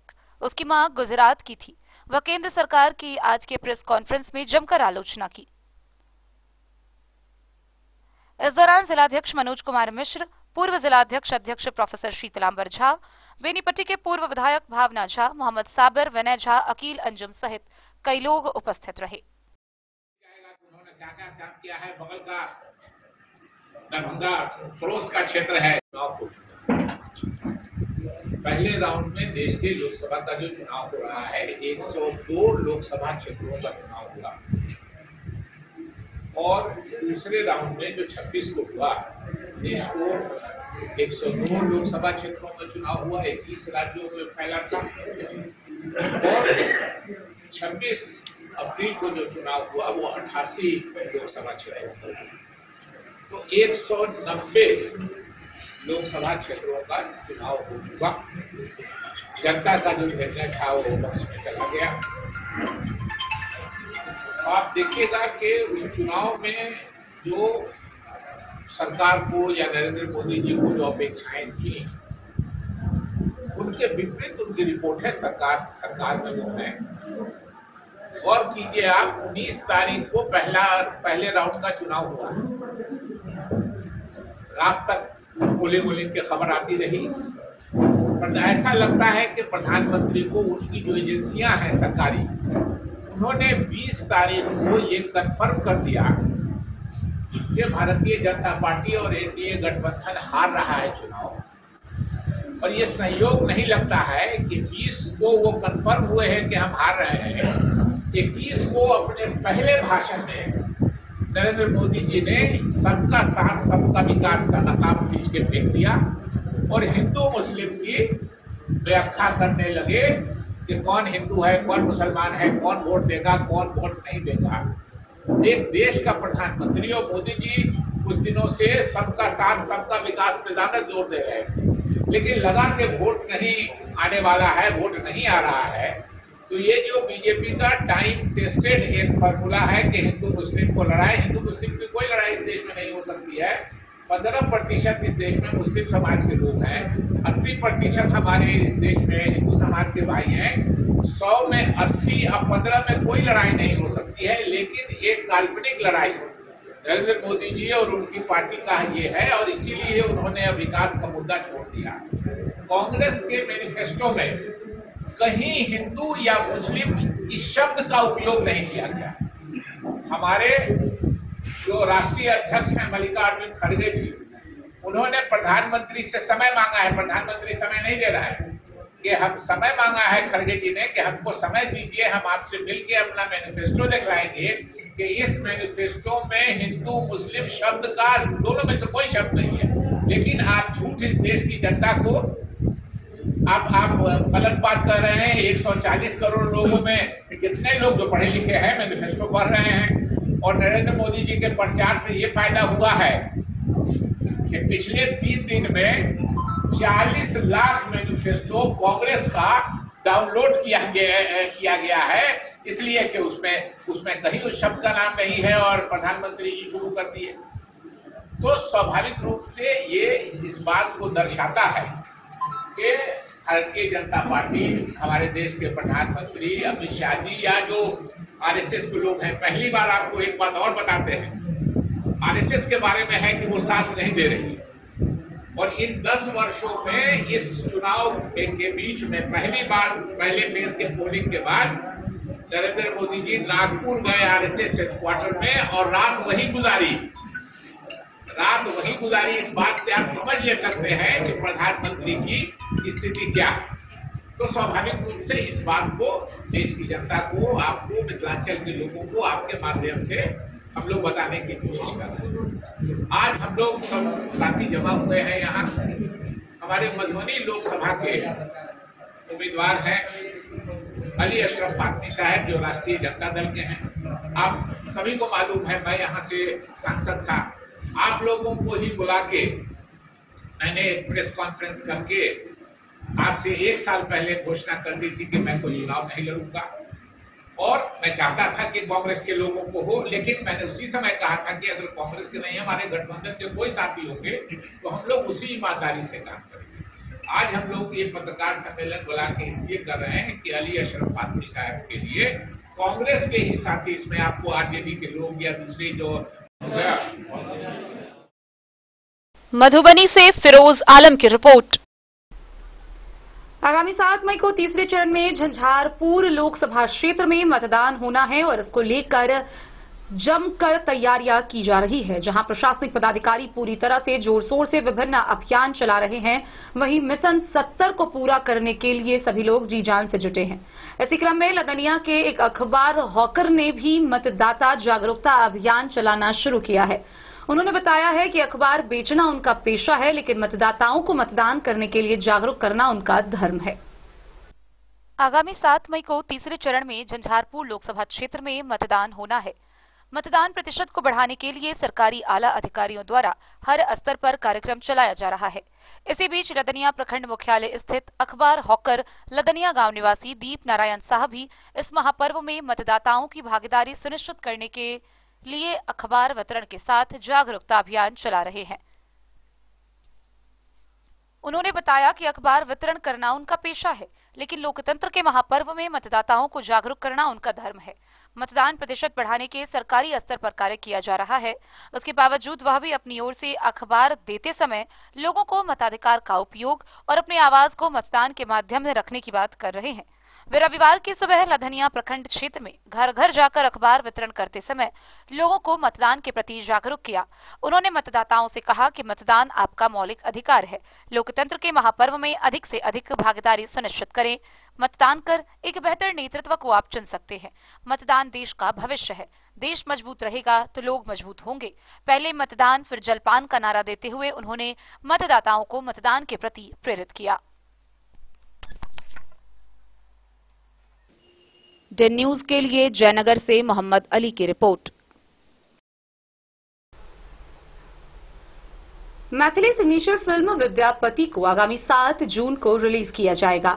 A: उसकी मां गुजरात की थी। वह केंद्र सरकार की आज के प्रेस कॉन्फ्रेंस में जमकर आलोचना की। इस दौरान जिलाध्यक्ष मनोज कुमार मिश्र, पूर्व जिलाध्यक्ष अध्यक्ष प्रोफेसर शीतलांबर झा, बेनीपट्टी के पूर्व विधायक भावना झा, मोहम्मद साबिर, विनय झा, अकील अंजुम सहित कई लोग उपस्थित रहे।
Q: उन्होंने क्या क्या काम किया है। बगल का दरभंगा पड़ोस का क्षेत्र है। पहले राउंड में देश के लोकसभा का जो चुनाव हो रहा है, 102 लोकसभा क्षेत्रों का चुनाव हुआ और दूसरे राउंड में जो 26 को हुआ, देश को 102 लोकसभा क्षेत्रों में चुनाव हुआ, 21 राज्यों में फैला था और 26 अप्रैल को जो चुनाव हुआ वो 88 लोकसभा क्षेत्रों में, तो 190 लोकसभा क्षेत्रों का चुनाव हो चुका। जनता का जो निर्णय था वो पक्ष में चला गया। आप देखिएगा कि उस चुनाव में जो सरकार को या नरेंद्र मोदी जी को जो अपेक्षाएं थी, उनके विपरीत उनकी रिपोर्ट है। सरकार में वो है। और कीजिए आप, 19 तारीख को पहले राउंड का चुनाव हुआ, रात तक पोलिंग की खबर आती रही, पर ऐसा लगता है कि प्रधानमंत्री को उनकी जो एजेंसियां हैं सरकारी, उन्होंने 20 तारीख को ये कंफर्म कर दिया कि भारतीय जनता पार्टी और एनडीए गठबंधन हार रहा है चुनाव। और ये संयोग नहीं लगता है कि 20 को वो कंफर्म हुए हैं कि हम हार रहे हैं। 21 को अपने पहले भाषण में नरेंद्र मोदी जी ने सबका साथ सबका विकास का नकाब खींच के फेंक दिया और हिंदू मुस्लिम की व्याख्या करने लगे कि कौन हिंदू है, कौन मुसलमान है, कौन वोट देगा, कौन वोट नहीं देगा। एक देश का प्रधानमंत्री और मोदी जी कुछ दिनों से सबका साथ सबका विकास पे ज्यादा जोर दे रहे थे। लेकिन लगा के वोट नहीं आने वाला है, वोट नहीं आ रहा है, तो ये जो बीजेपी का टाइम टेस्टेड एक फॉर्मूला है कि हिंदू मुस्लिम को लड़ाई, हिंदू मुस्लिम की कोई लड़ाई इस देश में नहीं हो सकती है। 15% इस देश में मुस्लिम समाज के लोग हैं, 80% हमारे इस देश में हिंदू समाज के भाई हैं। 100 में 80 और 15 में कोई लड़ाई नहीं हो सकती है, लेकिन एक काल्पनिक लड़ाई नरेंद्र मोदी जी और उनकी पार्टी का ये है, और इसीलिए उन्होंने विकास का मुद्दा छोड़ दिया। कांग्रेस के मैनिफेस्टो में कहीं हिंदू या मुस्लिम इस शब्द का उपयोग नहीं किया गया। हमारे जो राष्ट्रीय अध्यक्ष हैं मल्लिकार्जुन खड़गे जी, उन्होंने प्रधानमंत्री से समय मांगा है, प्रधानमंत्री समय नहीं दे रहा है, कि हम समय मांगा है खड़गे जी ने कि हमको समय दीजिए, हम आपसे मिलकर अपना मैनिफेस्टो दिखलाएंगे कि इस मैनिफेस्टो में हिंदू मुस्लिम शब्द का दोनों में से कोई शब्द नहीं है। लेकिन आप झूठ इस देश की जनता को आप गलत बात कर रहे हैं। 140 करोड़ लोगों में कितने लोग जो पढ़े लिखे हैं मैनिफेस्टो पढ़ रहे हैं, और नरेंद्र मोदी जी के प्रचार से ये फायदा हुआ है कि पिछले 3 दिन में 40 लाख मैनिफेस्टो कांग्रेस का डाउनलोड किया गया है, इसलिए कि उसमें कहीं उस शब्द का नाम नहीं है और प्रधानमंत्री जी शुरू कर दिए। तो स्वाभाविक रूप से ये इस बात को दर्शाता है कि भारतीय जनता पार्टी, हमारे देश के प्रधानमंत्री अमित शाह जी या जो आरएसएस के लोग हैं, पहली बार आपको एक बात और बताते हैं, आरएसएस के बारे में है कि वो साथ नहीं दे रही, और इन 10 वर्षों में इस चुनाव के बीच में पहली बार पहले फेज के पोलिंग के बाद नरेंद्र मोदी जी नागपुर गए आरएसएस हेडक्वार्टर में, और रात वहीं गुजारी। इस बात से आप समझ ले सकते हैं कि प्रधानमंत्री की स्थिति क्या है। तो स्वाभाविक रूप से इस बात को देश की जनता को, आपको, मिथिलांचल के लोगों को आपके माध्यम से हम लोग बताने की कोशिश कर रहे हैं। आज हम लोग सब साथी जमा हुए हैं यहाँ। हमारे मधुबनी लोकसभा के उम्मीदवार हैं अली अशरफ फातमी साहब, जो राष्ट्रीय जनता दल के हैं। आप सभी को मालूम है, मैं यहाँ से सांसद था, आप लोगों को ही बुला के मैंने प्रेस कॉन्फ्रेंस करके आज से 1 साल पहले घोषणा कर दी थी कि मैं कोई चुनाव नहीं लड़ूंगा, और मैं चाहता था कि कांग्रेस के लोगों को हो, लेकिन मैंने उसी समय कहा था कि अगर कांग्रेस के नहीं, हमारे गठबंधन के कोई साथी होंगे तो हम लोग उसी ईमानदारी से काम करेंगे। आज हम लोग ये पत्रकार सम्मेलन बुला के इसलिए कर रहे हैं कि अली अशरफ फातमी साहब के लिए कांग्रेस के ही साथी, इसमें आपको आरजेडी के लोग या दूसरी जो
A: मधुबनी से फिरोज आलम की रिपोर्ट। आगामी 7 मई को तीसरे चरण में झंझारपुर लोकसभा क्षेत्र में मतदान होना है, और इसको लेकर जमकर तैयारियां की जा रही है। जहां प्रशासनिक पदाधिकारी पूरी तरह से जोर शोर से विभिन्न अभियान चला रहे हैं, वहीं मिशन 70 को पूरा करने के लिए सभी लोग जी जान से जुटे हैं। इसी क्रम में लदनिया के एक अखबार हॉकर ने भी मतदाता जागरूकता अभियान चलाना शुरू किया है। उन्होंने बताया है कि अखबार बेचना उनका पेशा है, लेकिन मतदाताओं को मतदान करने के लिए जागरूक करना उनका धर्म है। आगामी 7 मई को तीसरे चरण में झंझारपुर लोकसभा क्षेत्र में मतदान होना है। मतदान प्रतिशत को बढ़ाने के लिए सरकारी आला अधिकारियों द्वारा हर स्तर पर कार्यक्रम चलाया जा रहा है। इसी बीच लदनिया प्रखंड मुख्यालय स्थित अखबार हॉकर लदनिया गांव निवासी दीप नारायण साहब भी इस महापर्व में मतदाताओं की भागीदारी सुनिश्चित करने के लिए अखबार वितरण के साथ जागरूकता अभियान चला रहे हैं। उन्होंने बताया कि अखबार वितरण करना उनका पेशा है, लेकिन लोकतंत्र के महापर्व में मतदाताओं को जागरूक करना उनका धर्म है। मतदान प्रतिशत बढ़ाने के सरकारी स्तर पर कार्य किया जा रहा है। उसके बावजूद वह भी अपनी ओर से अखबार देते समय लोगों को मताधिकार का उपयोग और अपनी आवाज को मतदान के माध्यम से रखने की बात कर रहे हैं। वे रविवार की सुबह लधनिया प्रखंड क्षेत्र में घर घर जाकर अखबार वितरण करते समय लोगों को मतदान के प्रति जागरूक किया। उन्होंने मतदाताओं से कहा कि मतदान आपका मौलिक अधिकार है। लोकतंत्र के महापर्व में अधिक से अधिक भागीदारी सुनिश्चित करें। मतदान कर एक बेहतर नेतृत्व को आप चुन सकते हैं। मतदान देश का भविष्य है। देश मजबूत रहेगा तो लोग मजबूत होंगे। पहले मतदान फिर जलपान का नारा देते हुए उन्होंने मतदाताओं को मतदान के प्रति प्रेरित किया। डेन न्यूज के लिए जयनगर से मोहम्मद अली की report. Maithili signature film Vidyapati को आगामी 7 जून को रिलीज किया जाएगा।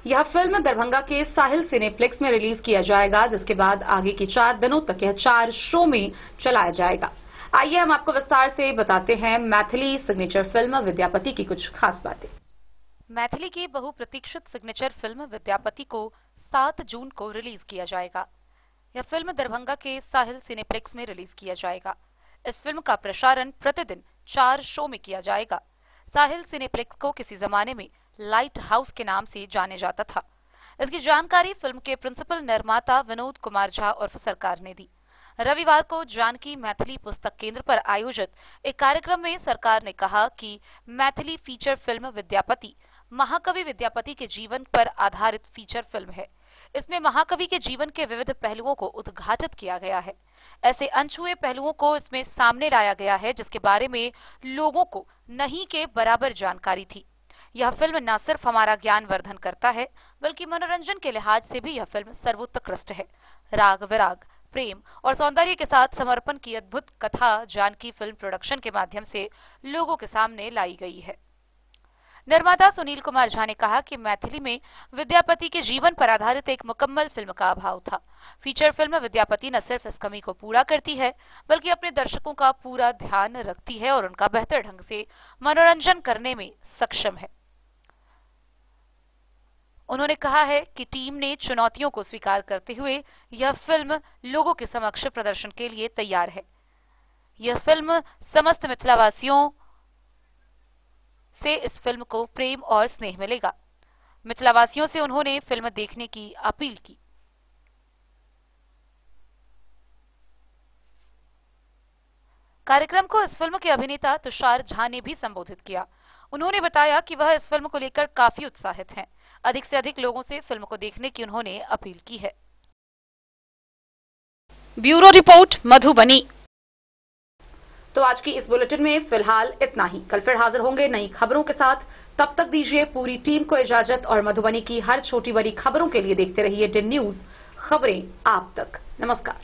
A: यह फिल्म दरभंगा के साहिल सिनेप्लेक्स में रिलीज किया जाएगा, जिसके बाद आगे के 4 दिनों तक यह 4 शो में चलाया जाएगा। आइए हम आपको विस्तार से बताते हैं मैथिली सिग्नेचर फिल्म विद्यापति की कुछ खास बातें। मैथिली की बहुप्रतीक्षित सिग्नेचर फिल्म विद्यापति को 7 जून को रिलीज किया जाएगा। यह फिल्म दरभंगा के साहिल सिनेप्लेक्स में रिलीज किया जाएगा। इस फिल्म का प्रसारण प्रतिदिन 4 शो में किया जाएगा। साहिल सिनेप्लेक्स को किसी जमाने में लाइट हाउस के नाम से जाने जाता था। इसकी जानकारी फिल्म के प्रिंसिपल निर्माता विनोद कुमार झा उर्फ सरकार ने दी। रविवार को जानकी मैथिली पुस्तक केंद्र पर आयोजित एक कार्यक्रम में सरकार ने कहा कि मैथिली फीचर फिल्म विद्यापति महाकवि विद्यापति के जीवन पर आधारित फीचर फिल्म है। इसमें महाकवि के जीवन के विविध पहलुओं को उद्घाटित किया गया है। ऐसे अनछुए पहलुओं को इसमें सामने लाया गया है जिसके बारे में लोगों को नहीं के बराबर जानकारी थी। यह फिल्म न सिर्फ हमारा ज्ञान वर्धन करता है, बल्कि मनोरंजन के लिहाज से भी यह फिल्म सर्वोत्कृष्ट है। राग विराग, प्रेम और सौंदर्य के साथ समर्पण की अद्भुत कथा जानकी फिल्म प्रोडक्शन के माध्यम से लोगों के सामने लाई गई है। निर्माता सुनील कुमार झा ने कहा कि मैथिली में विद्यापति के जीवन पर आधारित एक मुकम्मल फिल्म का अभाव था। फीचर फिल्म विद्यापति न सिर्फ इस कमी को पूरा करती है, बल्कि अपने दर्शकों का पूरा ध्यान रखती है और उनका बेहतर ढंग से मनोरंजन करने में सक्षम है। उन्होंने कहा है कि टीम ने चुनौतियों को स्वीकार करते हुए यह फिल्म लोगों के समक्ष प्रदर्शन के लिए तैयार है। यह फिल्म समस्त मिथिलावासियों से इस फिल्म को प्रेम और स्नेह मिलेगा। मिथिलावासियों से उन्होंने फिल्म देखने की अपील की। कार्यक्रम को इस फिल्म के अभिनेता तुषार झा ने भी संबोधित किया। उन्होंने बताया कि वह इस फिल्म को लेकर काफी उत्साहित हैं। अधिक से अधिक लोगों से फिल्म को देखने की उन्होंने अपील की है। Bureau report Madhubani. तो आज की इस बुलेटिन में फिलहाल इतना ही। कल फिर हाजिर होंगे नई खबरों के साथ। तब तक दीजिए पूरी टीम को इजाजत और मधुबनी की हर छोटी बड़ी खबरों के लिए देखते रहिए DIN न्यूज, खबरें आप तक। नमस्कार।